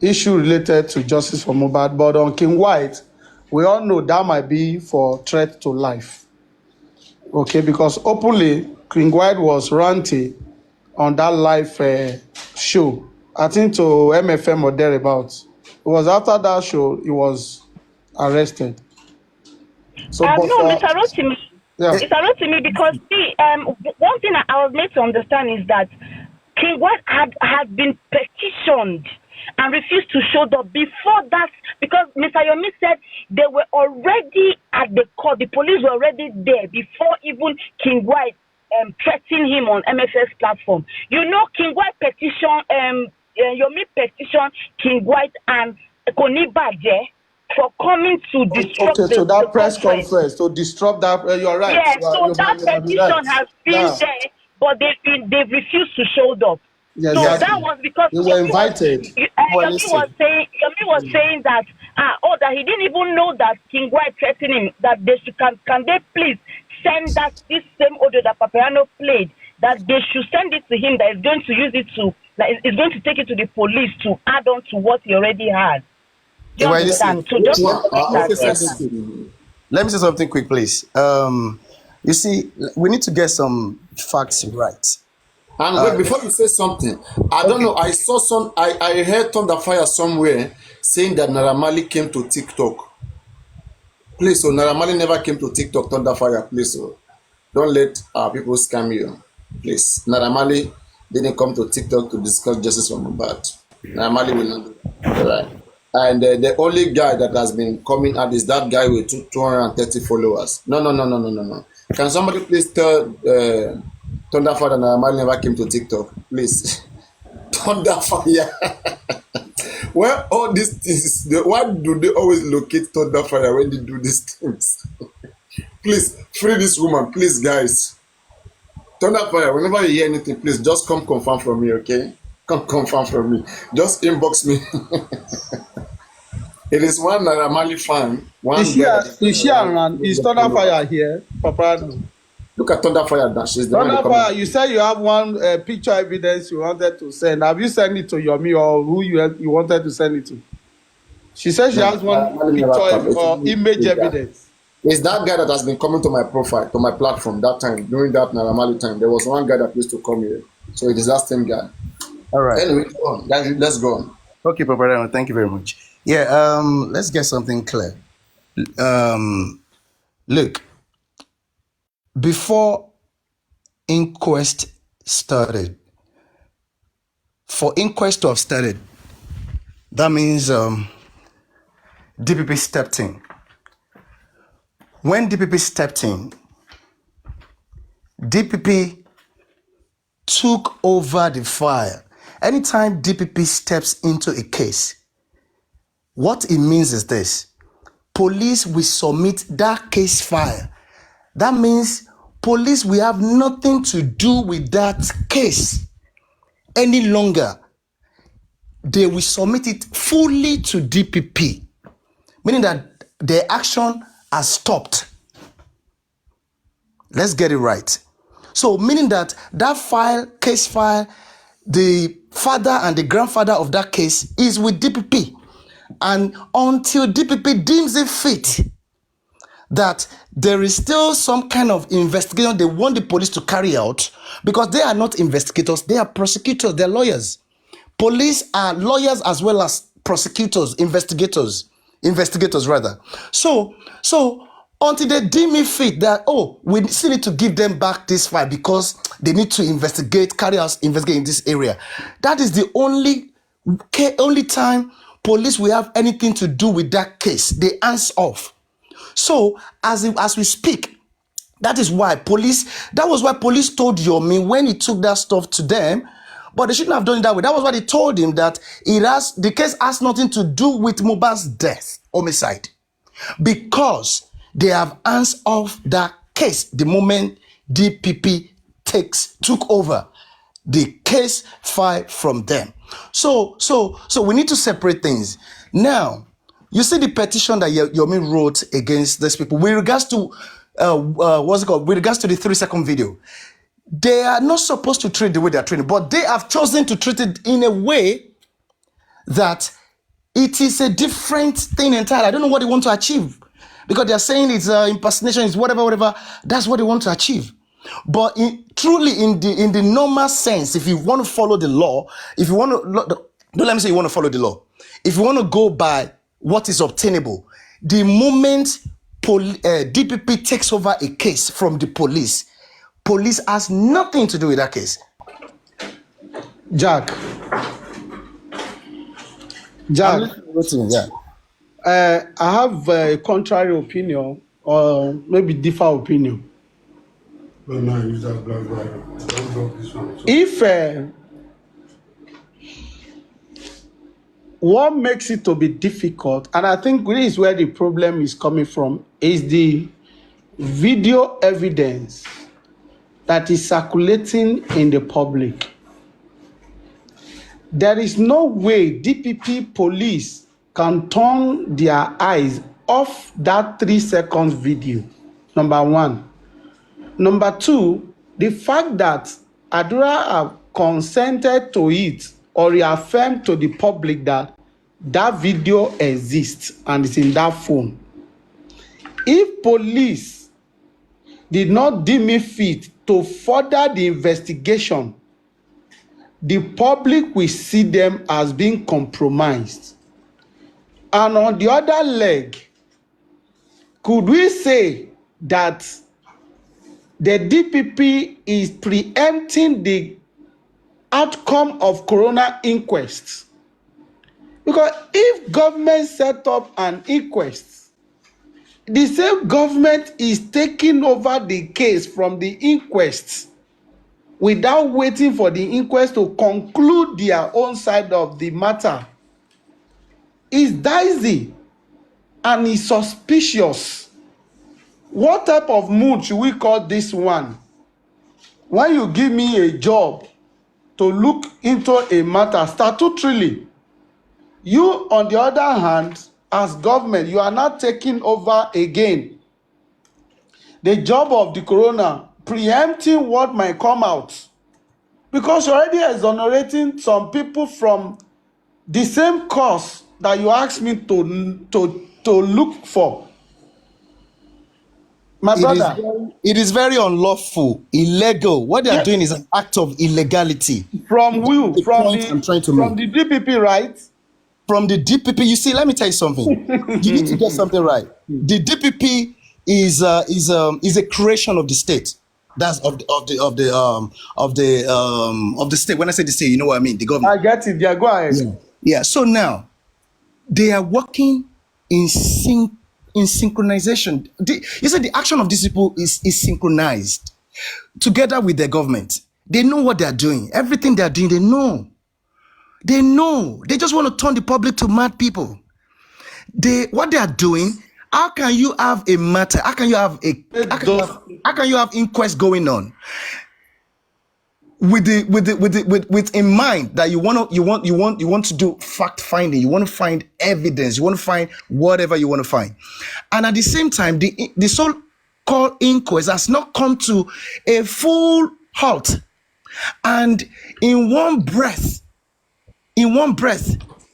issue related to justice for mohbad. But on King White, we all know that might be for threat to life. Okay, because openly King White was ranting on that live show, I think to MFM or thereabouts. It was after that show he was arrested. So, no, Mr. Rotimi. Yeah. Mr. Rotimi, because see, one thing I was made to understand is that King White had been petitioned and refused to show up before that, because Mr. Yomi said they were already at the court. The police were already there before even King White threatened him on MFS platform. You know, King White petition, Yomi petition King White and Koni Baje for coming to disrupt the press conference to disrupt that. You're right. Yes, so that petition has been there, but they've refused to show up. Yes, so that was because they were invited. Yomi was saying that that he didn't even know that King White threatened him, that they should can they please send this same audio that Paparaino played, that they should send it to him, that is going to use it to, that is going to take it to the police to add on to what he already had. Do you understand? So just let me say something quick, please. You see, we need to get some facts right. And wait, before you say something, I don't know. I saw I heard Thunderfire somewhere saying that Naira Marley came to TikTok. Please, so Naira Marley never came to TikTok. Thunderfire, please, so don't let people scam you. Please, Naira Marley didn't come to TikTok to discuss justice for mohbad. Naira Marley will not do that. Right. And the only guy that has been coming out is that guy with 230 followers. No. Can somebody please tell Thunder Fire and Amali never came to TikTok. Please. Thunder Fire. Where all these things, why do they always locate Thunder Fire when they do these things? Please, free this woman. Please, guys. Thunder Fire, whenever you hear anything, please just come confirm from me, okay? Come confirm from me. Just inbox me. It is one Naramali fan. One Is she girl. around? Is Thunder Fire here, Paparano? Look at Thunder Fire. That she's the one. Thunder Fire, you said you have one picture evidence you wanted to send. Have you sent it to Yomi or who you wanted to send it to? She said she No, has one picture or image evidence. It's that guy that has been coming to my profile, to my platform that time, during that Naramali time. There was one guy that used to come here. So it is that same guy. All right. Anyway, go on. Let's go on. Okay, Paparano, thank you very much. Yeah, let's get something clear. Look, before inquest started, for inquest to have started, that means DPP stepped in. When DPP stepped in, DPP took over the file. Anytime DPP steps into a case, what it means is this: police will submit that case file. That means police will have nothing to do with that case any longer. They will submit it fully to DPP, meaning that their action has stopped. Let's get it right. So, meaning that file, case file, the father and the grandfather of that case is with DPP. And until DPP deems it fit that there is still some kind of investigation they want the police to carry out, because they are not investigators, they are prosecutors, they're lawyers. Police are lawyers as well as prosecutors, investigators rather. So until they deem it fit that, we still need to give them back this file because they need to carry out investigate in this area. That is the only time police will have anything to do with that case. They hands off. So as we speak, that was why police told Yomi when he took that stuff to them, but they shouldn't have done it that way. That was why they told him that the case has nothing to do with Mohbad's death, homicide, because they have hands off that case the moment DPP took over the case file from them. So we need to separate things. Now, you see the petition that Yomi wrote against these people with regards to with regards to the 3-second video. They are not supposed to treat the way they are treating, but they have chosen to treat it in a way that it is a different thing entirely. I don't know what they want to achieve, because they are saying it's impersonation, it's whatever. That's what they want to achieve. But truly, in the normal sense, if you want to follow the law, if you want to, don't let me say you want to follow the law. If you want to go by what is obtainable, the moment DPP takes over a case from the police has nothing to do with that case. Jack. Yeah. I have a contrary opinion, or maybe different opinion. If what makes it to be difficult, and I think this is where the problem is coming from, is the video evidence that is circulating in the public. There is no way DPP police can turn their eyes off that 3 seconds video, number one. Number two, the fact that Adura have consented to it or reaffirmed to the public that video exists and is in that phone. If police did not deem it fit to further the investigation, the public will see them as being compromised. And on the other leg, could we say that the DPP is preempting the outcome of coroner inquest? Because if government set up an inquest, the same government is taking over the case from the inquest. without waiting for the inquest to conclude their own side of the matter is dicey and is suspicious. What type of mood should we call this one? When you give me a job to look into a matter statutorily, you, on the other hand, as government, you are not taking over again the job of the coroner, preempting what might come out, because you're already exonerating some people from the same cause that you asked me to look for. My brother, it is very unlawful, illegal. What they are yes, doing is an act of illegality. from who? The point I'm trying to From make. the DPP, right? From the DPP, you see, let me tell you something. You need to get something right. The DPP is a creation of the state. That's of the state. When I say the state, you know what I mean. The government. I get it. Yeah, go ahead. Yeah. So now they are working in synchronization. You said the action of these people is synchronized together with the government. They know what they are doing. Everything they are doing, they know. They know. They just want to turn the public to mad people. What they are doing. How can you have a matter? How can you have inquest going on with in mind that you want to do fact finding, you want to find evidence, you want to find whatever you want to find, and at the same time the so-called inquest has not come to a full halt, and in one breath,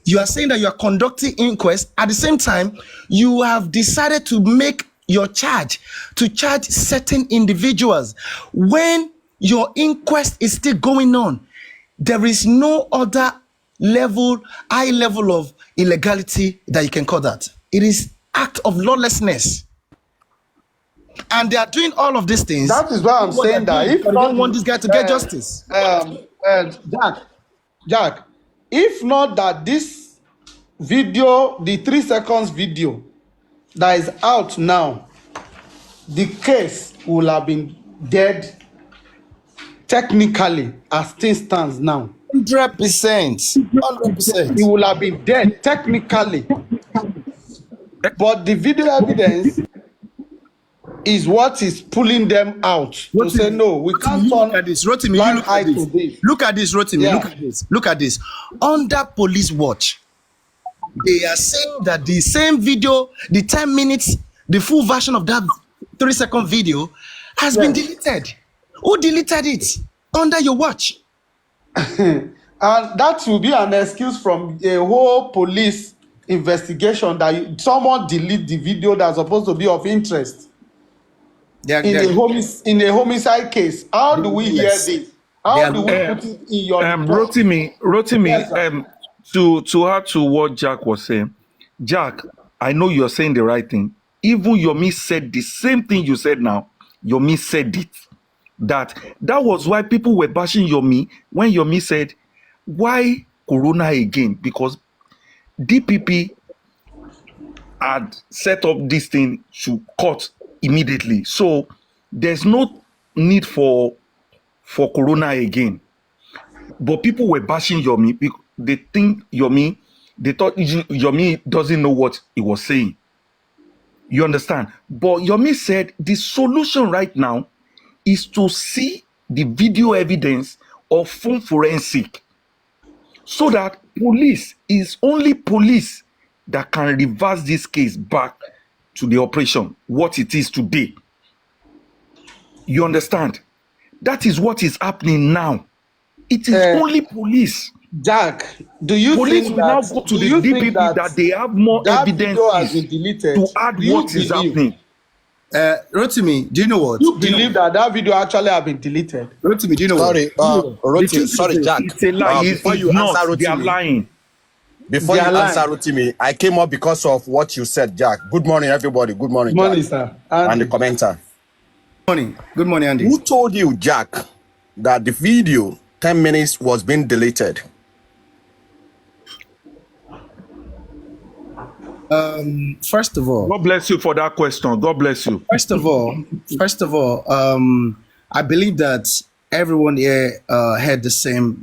you are saying that you are conducting inquest. At the same time, you have decided to make your charge certain individuals. When your inquest is still going on, there is no other high level of illegality that you can call that. It is act of lawlessness. And they are doing all of these things. That is why I'm saying that if they don't want this guy to get justice. Jack, if not that this video, the 3 seconds video that is out now, the case will have been dead technically as things stands now. 100%. It will have been dead technically. But the video evidence is what is pulling them out to say no, we can't turn blind eye to this. Look at this, Rotimi. Yeah. Look at this. Under police watch, they are saying that the same video, the 10 minutes, the full version of that 3-second video has been deleted. Who deleted it? Under your watch. And that will be an excuse from a whole police investigation that someone delete the video that's supposed to be of interest. In a homicide case. How do we hear this? How do we put it in your report? Rotimi, Yes, to add to what Jack was saying, Jack, I know you're saying the right thing. Even Yomi said the same thing you said now. Yomi said it. That was why people were bashing Yomi when Yomi said, why Corona again? Because DPP had set up this thing to cut immediately. So there's no need for Corona again. But people were bashing Yomi because they thought Yomi doesn't know what he was saying. You understand? But Yomi said the solution right now is to see the video evidence of phone forensic, so that only police that can reverse this case back to the operation, what it is today. You understand? That is what is happening now. It is only police. Jack, do you police think will that, now go to the DPP that they have more evidence to add what is happening? Rotimi, do you know what? You believe that video actually have been deleted? Rotimi, do you know what? Sorry, Jack. It's a lie. Before you answer Rotimi, they are lying. Before you answer Rotimi, I came up because of what you said, Jack. Good morning, everybody. Good morning, Good morning, Jack. sir. And the commenter. Good morning, Andy. Who told you, Jack, that the video 10 minutes was being deleted? First of all, God bless you for that question. God bless you. First of all, I believe that everyone here had the same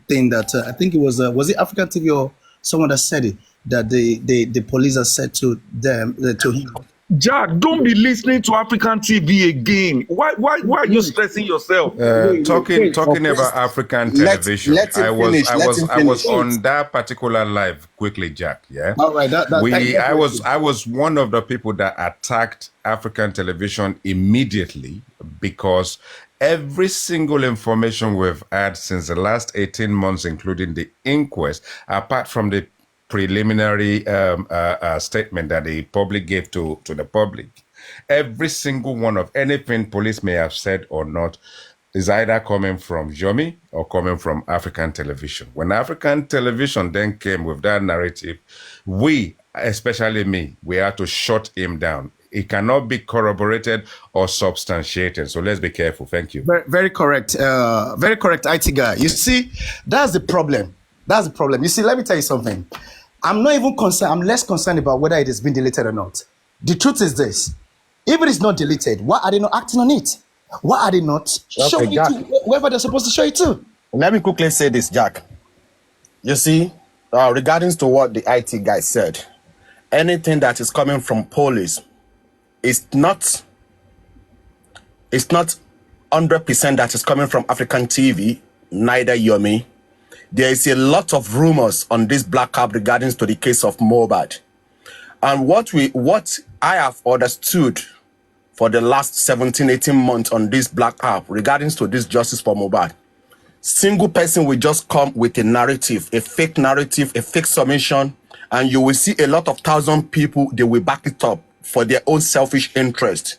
thing that I think it was it African TV or someone that said it, that the police have said to them to him. Jack, don't be listening to African TV again. Why are you stressing yourself? Talking about African television. I was on that particular live quickly, Jack. Yeah. All right. I was one of the people that attacked African television immediately because every single information we've had since the last 18 months, including the inquest, apart from the preliminary statement that the public gave to the public, every single one of anything police may have said or not is either coming from Jomi or coming from African television. When African television then came with that narrative, we, especially me, we had to shut him down. It cannot be corroborated or substantiated. So let's be careful. Thank you. Very, very correct. Very correct, IT guy. You see, that's the problem. That's the problem. You see, let me tell you something. I'm not even concerned. I'm less concerned about whether it has been deleted or not. The truth is this. If it is not deleted, why are they not acting on it? Why are they not showing it to whoever they're supposed to show it to? Let me quickly say this, Jack. You see, regarding to what the IT guy said, anything that is coming from police is not 100% that is coming from African TV, neither Yomi. There is a lot of rumors on this black app regarding to the case of mohbad. And what I have understood for the last 17, 18 months on this black app regarding to this justice for mohbad, single person will just come with a narrative, a fake submission, and you will see a lot of thousand people, they will back it up for their own selfish interest.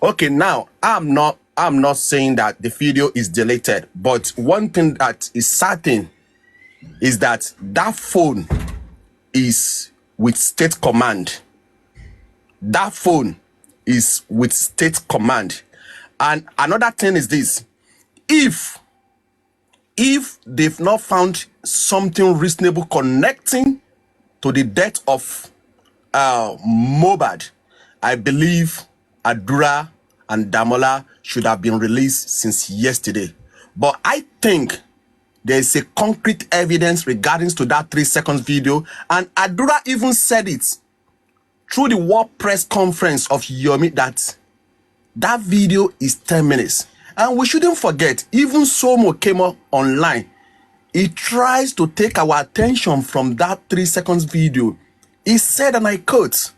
Okay, now I'm not saying that the video is deleted, but one thing that is certain is that that phone is with state command. That phone is with state command. And another thing is this: if they've not found something reasonable connecting to the death of mohbad, I believe Adura and Damola should have been released since yesterday. But I think there is a concrete evidence regarding to that 3 seconds video, and Adura even said it through the World Press Conference of Yomi that video is 10 minutes. And we shouldn't forget, even Somo came up online. He tries to take our attention from that 3 seconds video. He said, and I quote,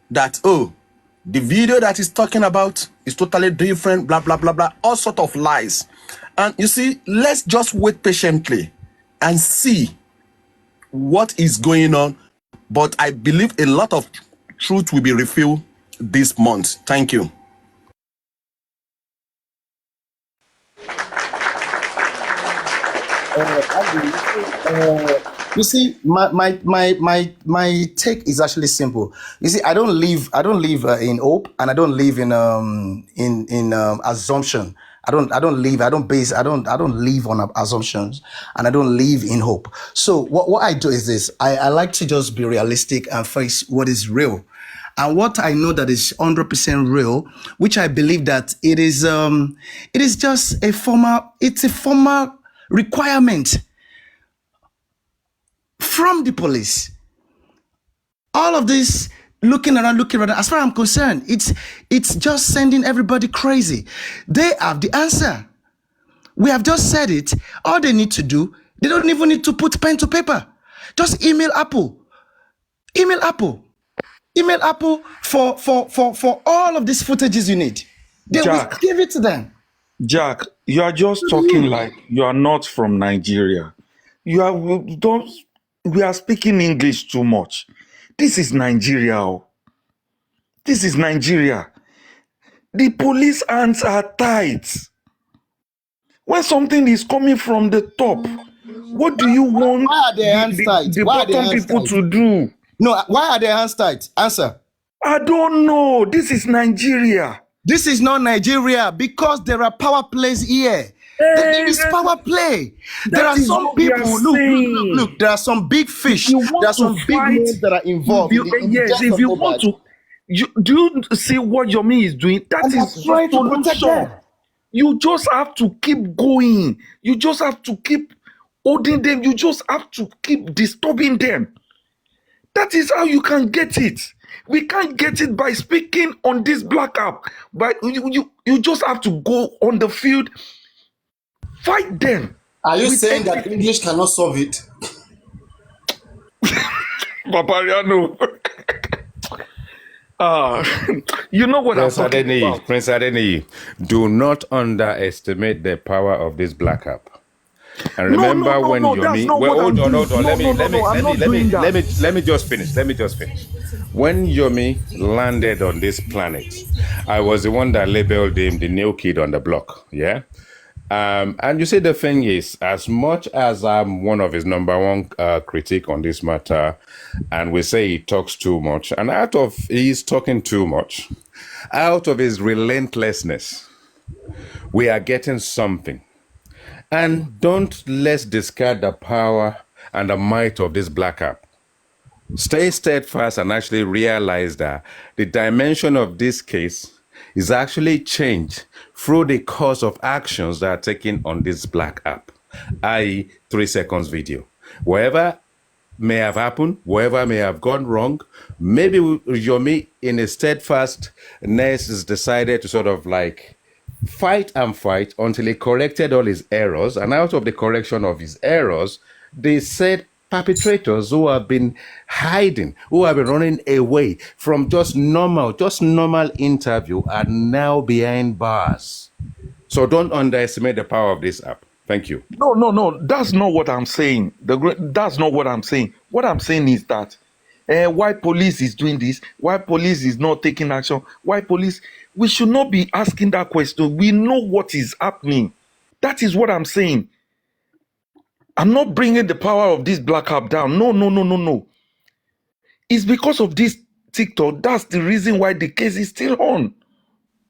that, oh, the video that he's talking about is totally different, blah, blah, blah, blah, all sort of lies. And you see, let's just wait patiently and see what is going on. But I believe a lot of truth will be revealed this month. Thank you. You see, my take is actually simple. You see, I don't live in hope, and I don't live in assumption. I don't live on assumptions, and I don't live in hope. So what I do is this: I like to just be realistic and face what is real. And what I know that is 100% real, which I believe that it is just a formal requirement from the police. All of this looking around, as far as I'm concerned, it's just sending everybody crazy. They have the answer. We have just said it. All they need to do, they don't even need to put pen to paper. Just email Apple. Email Apple for all of these footages you need. They will give it to them. Jack, you are just talking like you are not from Nigeria. We are speaking English too much. This is Nigeria. This is Nigeria. The police hands are tight. When something is coming from the top, what do you want the bottom people to do? No, why are their hands tight? Answer. I don't know. This is Nigeria. This is not Nigeria, because there are power plays here. There is power play. There are some people. Look. There are some big fish. There are some big names that are involved. Yes, if you want to, do you see what Yomi is doing? That is trying to protect them. You just have to keep going. You just have to keep holding them. You just have to keep disturbing them. That is how you can get it. We can't get it by speaking on this black app. But you just have to go on the field, fight them. Are you With saying that English cannot solve it? Papariano. You know what I'm talking about. Prince Adeniyi, do not underestimate the power of this black app. And remember when No. That's Yomi, not well, what I'm hold on. doing. No. I'm not doing that. Let me just finish. When Yomi landed on this planet, I was the one that labeled him the new kid on the block. Yeah. And you see, the thing is, as much as I'm one of his number one critique on this matter, and we say he talks too much, and he's talking too much, out of his relentlessness, we are getting something. And let's discard the power and the might of this black app. Stay steadfast and actually realize that the dimension of this case is actually changed through the course of actions that are taken on this black app, i.e. 3 seconds video. Wherever may have happened, wherever may have gone wrong, maybe Yomi in a steadfastness has decided to sort of like fight until he corrected all his errors, and out of the correction of his errors, they said perpetrators who have been hiding, who have been running away from just normal interview are now behind bars. So don't underestimate the power of this app. Thank you. No. That's not what I'm saying. That's not what I'm saying. What I'm saying is that why police is doing this, why police is not taking action, why police... We should not be asking that question. We know what is happening. That is what I'm saying. I'm not bringing the power of this black app down. No. It's because of this TikTok. That's the reason why the case is still on.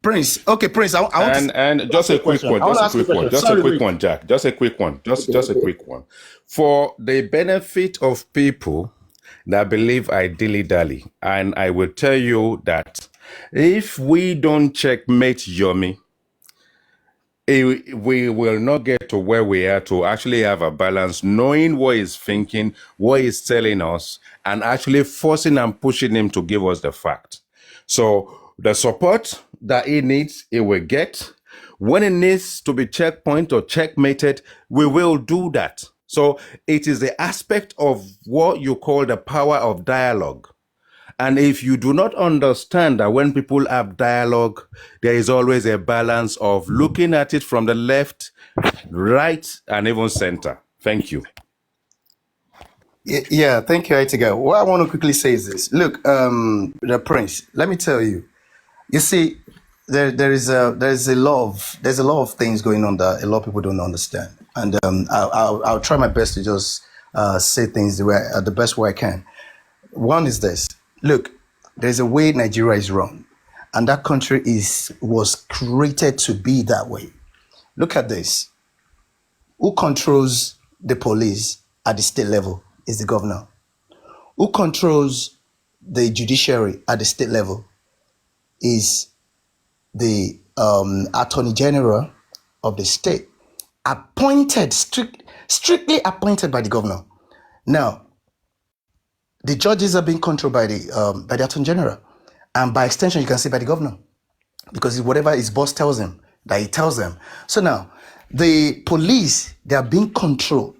Prince, I want and just a quick one, Jack. Just a quick one. For the benefit of people that believe I dilly-dally, and I will tell you that if we don't checkmate Yomi, we will not get to where we are to actually have a balance, knowing what he's thinking, what he's telling us, and actually forcing and pushing him to give us the fact. So the support that he needs, he will get. When it needs to be checkpoint or checkmated, we will do that. So it is the aspect of what you call the power of dialogue. And if you do not understand that when people have dialogue, there is always a balance of looking at it from the left, right, and even center. Thank you. Yeah, thank you, Aitiga. What I want to quickly say is this. Look, the Prince, let me tell you. You see, there's a lot of things going on that a lot of people don't understand, and I'll try my best to just say things the best way I can. One is this. Look, there's a way Nigeria is run, and that country was created to be that way. Look at this. Who controls the police at the state level is the governor. Who controls the judiciary at the state level is the Attorney General of the state, strictly appointed by the governor. Now, the judges are being controlled by the Attorney General, and by extension, you can say by the governor, because whatever his boss tells him, that he tells them. So now, the police, they are being controlled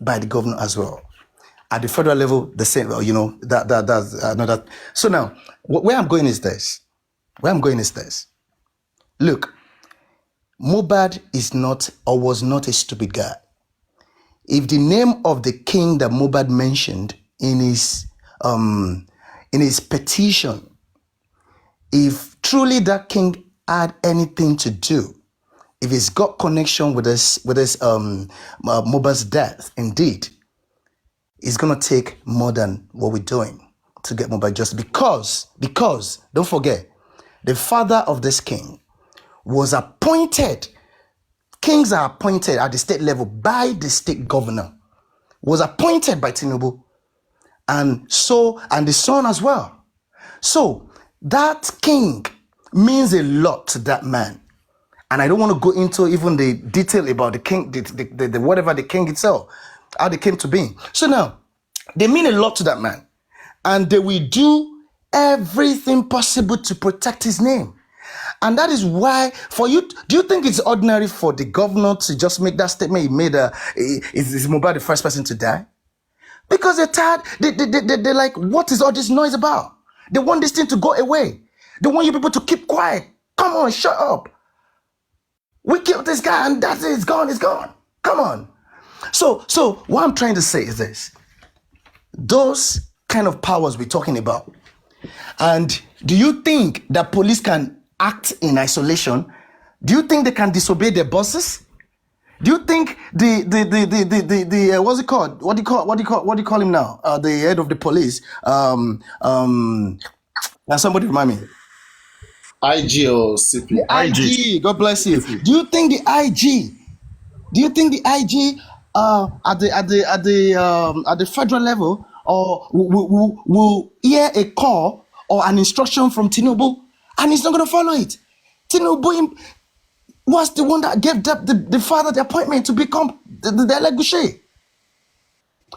by the governor as well. At the federal level, the same. That's another. So now, where I'm going is this. Look, mohbad is not or was not a stupid guy. If the name of the king that mohbad mentioned in his petition, if truly that king had anything to do, if he's got connection with this mohbad's death, indeed, it's gonna take more than what we're doing to get mohbad just because don't forget, the father of this king was appointed. Kings are appointed at the state level by the state governor, was appointed by Tinubu, and the son as well. So that king means a lot to that man. And I don't want to go into even the detail about the king, the whatever the king itself, how they came to being. So now, they mean a lot to that man. And they will do everything possible to protect his name. And that is why, for you, do you think it's ordinary for the governor to just make that statement he made? Is Mohbad the first person to die? Because they're tired. They're like, what is all this noise about? They want this thing to go away. They want you people to keep quiet. Come on, shut up. We killed this guy and that's it. It's gone. It's gone. Come on. So what I'm trying to say is this. Those kind of powers we're talking about. And do you think that police can act in isolation? Do you think they can disobey their bosses? Do you think the what's it called? What do you call him now? The head of the police. Now somebody remind me. IG or CP? IG. God bless you. Do you think the IG at the federal level or will hear a call or an instruction from Tinubu and he's not going to follow it? Tinubu was the one that gave the father the appointment to become the Elegushi.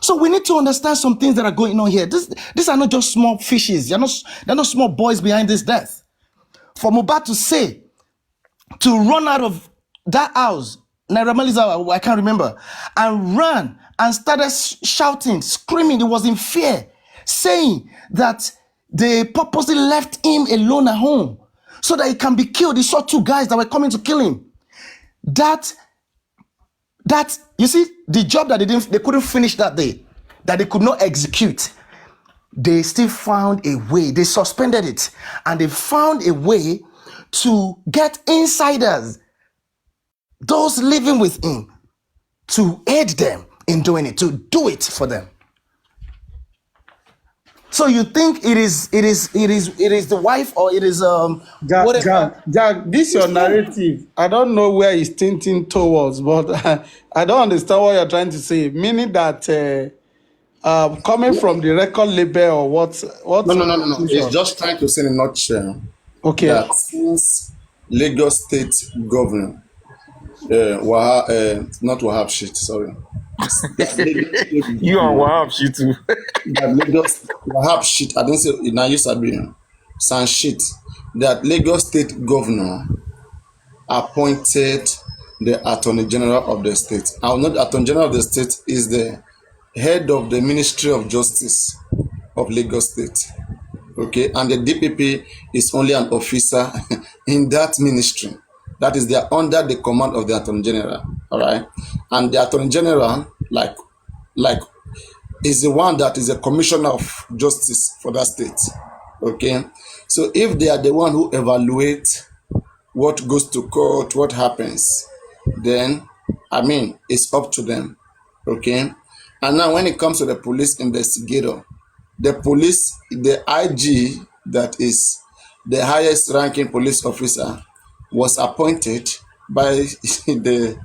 So we need to understand some things that are going on here. These are not just small fishes. They're not small boys behind this death. For Mohbad to run out of that house, Naira Marley's house, I can't remember, and ran and started shouting, screaming. He was in fear, saying that they purposely left him alone at home so that he can be killed. He saw two guys that were coming to kill him. That you see, the job that they couldn't finish that day, that they could not execute, they still found a way. They suspended it and they found a way to get insiders, those living with him, to aid them in doing it, to do it for them. So you think it is the wife or it is whatever? Jack, this your narrative. I don't know where it's tinting towards, but I don't understand what you're trying to say. Meaning that coming from the record label or what? No. It's just trying to say in a nutshell. Okay. That since Lagos State Governor, not Wahab shit, sorry. You are Wahab shit too. That Lagos Wahab shit, I didn't say now you sabi san shit. That Lagos State Governor appointed the Attorney General of the state. Now, not the Attorney General of the state is the head of the Ministry of Justice of Lagos State. Okay, and the DPP is only an officer in that ministry. That is, they are under the command of the Attorney General. All right, and the Attorney General, like, is the one that is a commissioner of justice for that state. Okay, so if they are the one who evaluate what goes to court, what happens, then I mean it's up to them. Okay, and now when it comes to the police investigator, the IG, that is the highest ranking police officer, was appointed by the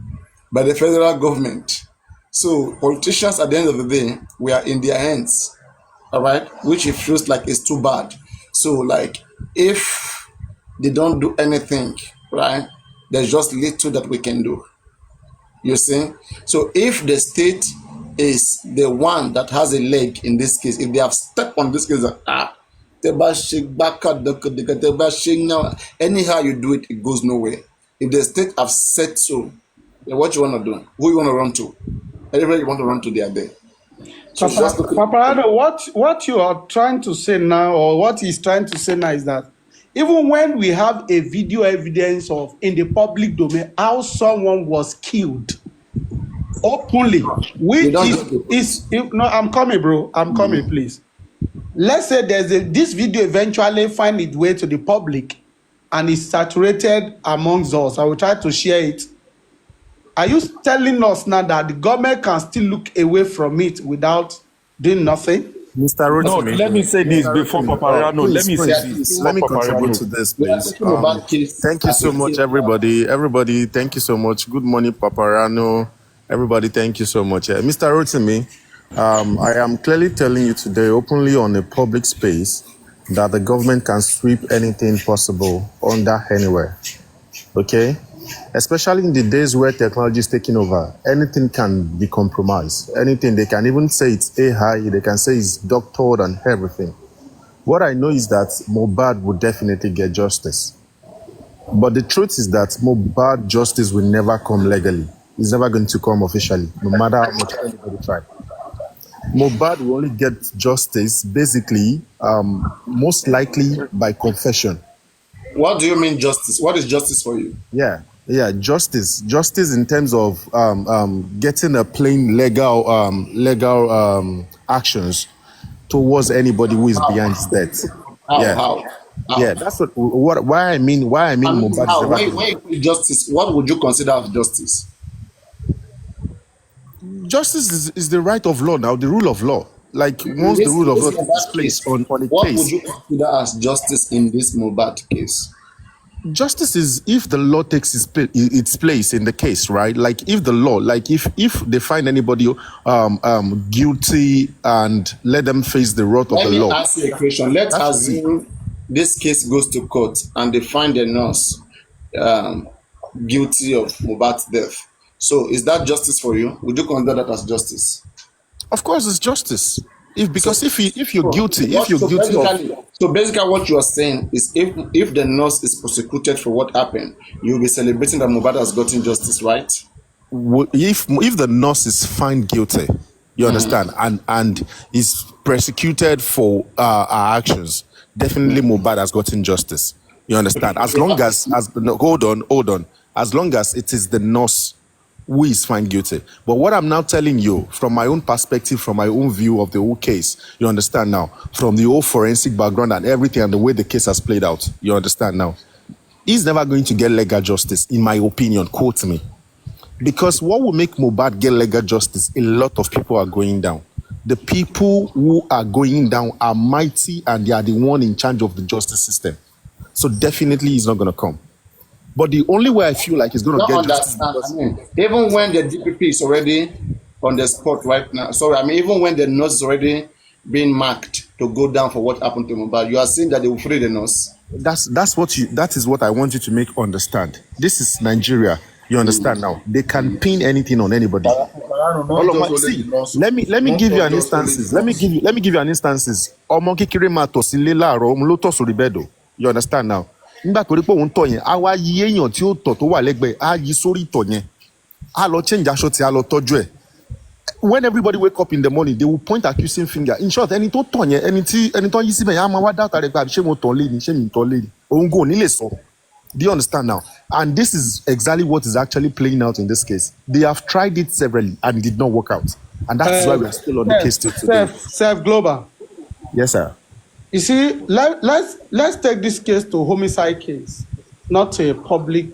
federal government. So politicians at the end of the day, we are in their hands, all right, which it feels like it's too bad. So like if they don't do anything, right, there's just little that we can do. You see? So if the state is the one that has a leg in this case, if they have stepped on this case, anyhow you do it, it goes nowhere. If the state have said so, then what you want to do? Who you want to run to? Everybody you want to run to, they are there. So Paparaino, what you are trying to say now, or what he's trying to say now, is that even when we have a video evidence of in the public domain how someone was killed openly, which no, I'm coming, bro. I'm coming, please. Let's say this video eventually find its way to the public and is saturated amongst us. I will try to share it. Are you telling us now that the government can still look away from it without doing nothing? Mr. Rotimi. No, let me say this before Paparaino. Let me say this. Let me contribute to this, please. Thank you so much, everybody. Everybody, thank you so much. Good morning, Paparaino. Everybody, thank you so much. Mr. Rotimi, I am clearly telling you today, openly on a public space, that the government can sweep anything possible under anywhere. Okay? especially in the days where technology is taking over. Anything can be compromised. Anything, they can even say it's AI, they can say it's doctored and everything. What I know is that Mohbad would definitely get justice. But the truth is that Mohbad justice will never come legally. It's never going to come officially, no matter how much anybody try. Mohbad will only get justice, basically, most likely by confession. What do you mean justice? What is justice for you? Yeah, justice. Justice in terms of getting a plain legal actions towards anybody who is behind his death. How? Yeah, that's why I mean Mohbad is never when you say justice, what would you consider as justice? Justice is the right of law now, the rule of law. Like once the rule of law takes place on a what case. Would you consider as justice in this Mohbad case? Justice is if the law takes its place in the case, right? Like if the law, like if they find anybody guilty and let them face the wrath of the law. Let me ask you a question. Let's assume this case goes to court and they find the nurse guilty of Mohbad's death. So is that justice for you? Would you consider that as justice? Of course, it's justice. If you're guilty, So basically, what you are saying is, if the nurse is prosecuted for what happened, you'll be celebrating that Mohbad has gotten justice, right? If the nurse is found guilty, you understand, and is persecuted for her actions, definitely Mohbad has gotten justice. You understand? As long as hold on, as long as it is the nurse who is found guilty. But what I'm now telling you, from my own perspective, from my own view of the whole case, you understand now, from the whole forensic background and everything and the way the case has played out, you understand now, he's never going to get legal justice, in my opinion, quote me. Because what will make Mohbad get legal justice, a lot of people are going down. The people who are going down are mighty and they are the one in charge of the justice system. So definitely he's not going to come. But the only way I feel like he's going to get justice, even when the DPP is already on the spot right now, even when the nurse is already being marked to go down for what happened to Mohbad, you are saying that they will free the nurse. That is what I want you to make understand. This is Nigeria. You understand now? They can pin anything on anybody. Let me give you an instances. Let me give you an instances. You understand now? Nígbà tó rí pé òun tọ̀ yẹn, á wá yí èèyàn tí ó tọ̀ tó wà lẹ́gbẹ̀ẹ́, á yí sórí ìtọ̀ yẹn, á lọ change aṣọ tí á lọ tọ́jú ẹ̀. When everybody wake up in the morning, they will point accusing finger. In short, ẹni tó tọ̀ yẹn, ẹni tó yí síbẹ̀ yẹn, á máa wá dáta rẹ̀ pé àbí ṣé mo tọ̀ lé ni, ṣé mi tọ̀ lé ni. Òun kò ní lè sọ. Do you understand now? And this is exactly what is actually playing out in this case. They have tried it severally and it did not work out. And that's why we are still on the case till today. Self Global. Yes, sir. You see, let's take this case to homicide case, not a public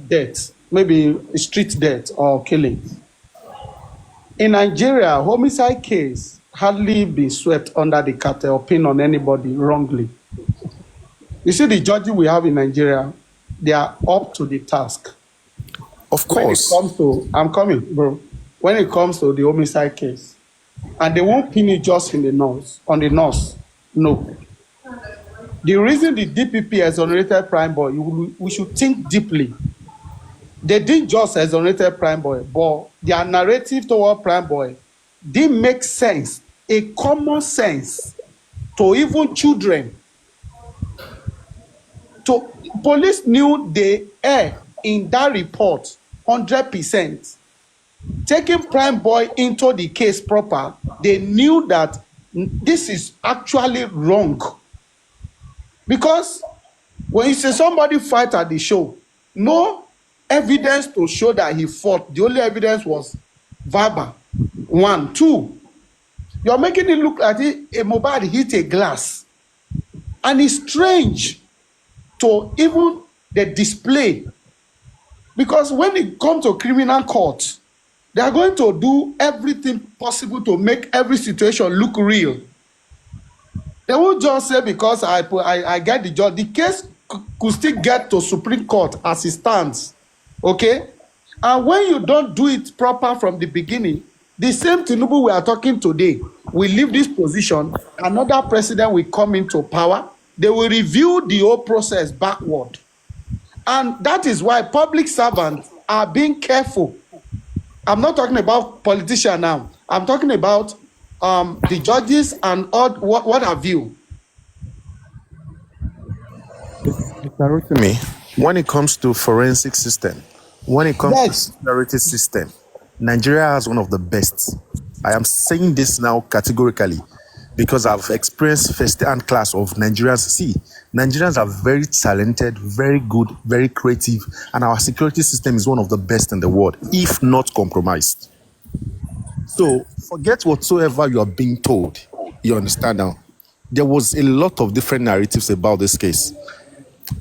death, maybe a street death or killing. In Nigeria, homicide case hardly been swept under the carpet or pinned on anybody wrongly. You see, the judges we have in Nigeria, they are up to the task. Of course. I'm coming, bro. When it comes to the homicide case, and they won't pin it just on the nose. No. The reason the DPP exonerated Prime Boy, we should think deeply. They didn't just exonerated Prime Boy, but their narrative toward Prime Boy didn't make sense, a common sense to even children. Police knew they erred in that report 100%. Taking Prime Boy into the case proper, they knew that this is actually wrong. Because when you say somebody fight at the show, no evidence to show that he fought. The only evidence was verbal. 1, 2. You're making it look like a Mohbad hit a glass. And it's strange to even the display. Because when it comes to criminal court, they are going to do everything possible to make every situation look real. They won't just say because I get the judge. The case could still get to Supreme Court as it stands. Okay? And when you don't do it proper from the beginning, the same Tinubu we are talking today will leave this position. Another president will come into power. They will review the whole process backward. And that is why public servants are being careful. I'm not talking about politicians now. I'm talking about the judges and all, what have you. To me, when it comes to forensic system, when it comes to Yes. security system, Nigeria has one of the best. I am saying this now categorically because I've experienced first-hand class of Nigerians. See, Nigerians are very talented, very good, very creative, and our security system is one of the best in the world, if not compromised. So forget whatsoever you are being told. You understand now? There was a lot of different narratives about this case,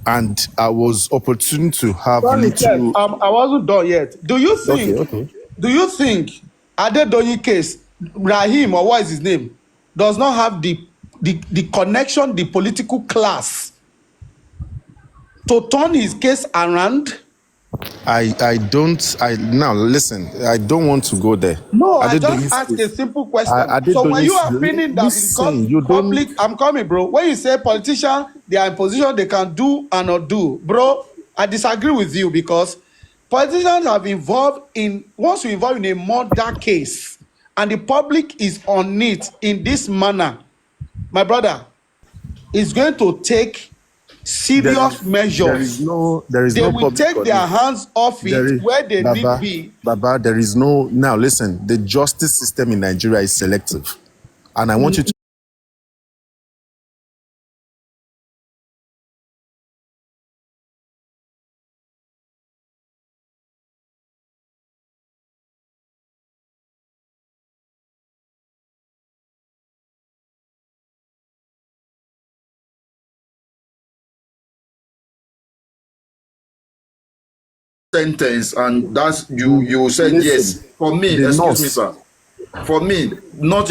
and I was opportune to have Sorry, Chef, little. I wasn't done yet. Do you think Okay. Adedoyin case, Rahim, or what is his name, does not have the connection, the political class to turn his case around? I don't. Now listen. I don't want to go there. No, I just asked a simple question. So when you are feeling that because Listen, you don't. public, I'm coming, bro. When you say politicians, they are in position they can do and not do, bro, I disagree with you because politicians have involved in, once you involve in a murder case and the public is on it in this manner, my brother, is going to take serious measures. There is They no will public take on their it. hands off There it is where they need Baba. be. Baba. There is no. Now listen. The justice system in Nigeria is selective, and I want you to. Sentence, and that's you said Listen, yes. For me, the excuse me, nurse. sir. For me, not your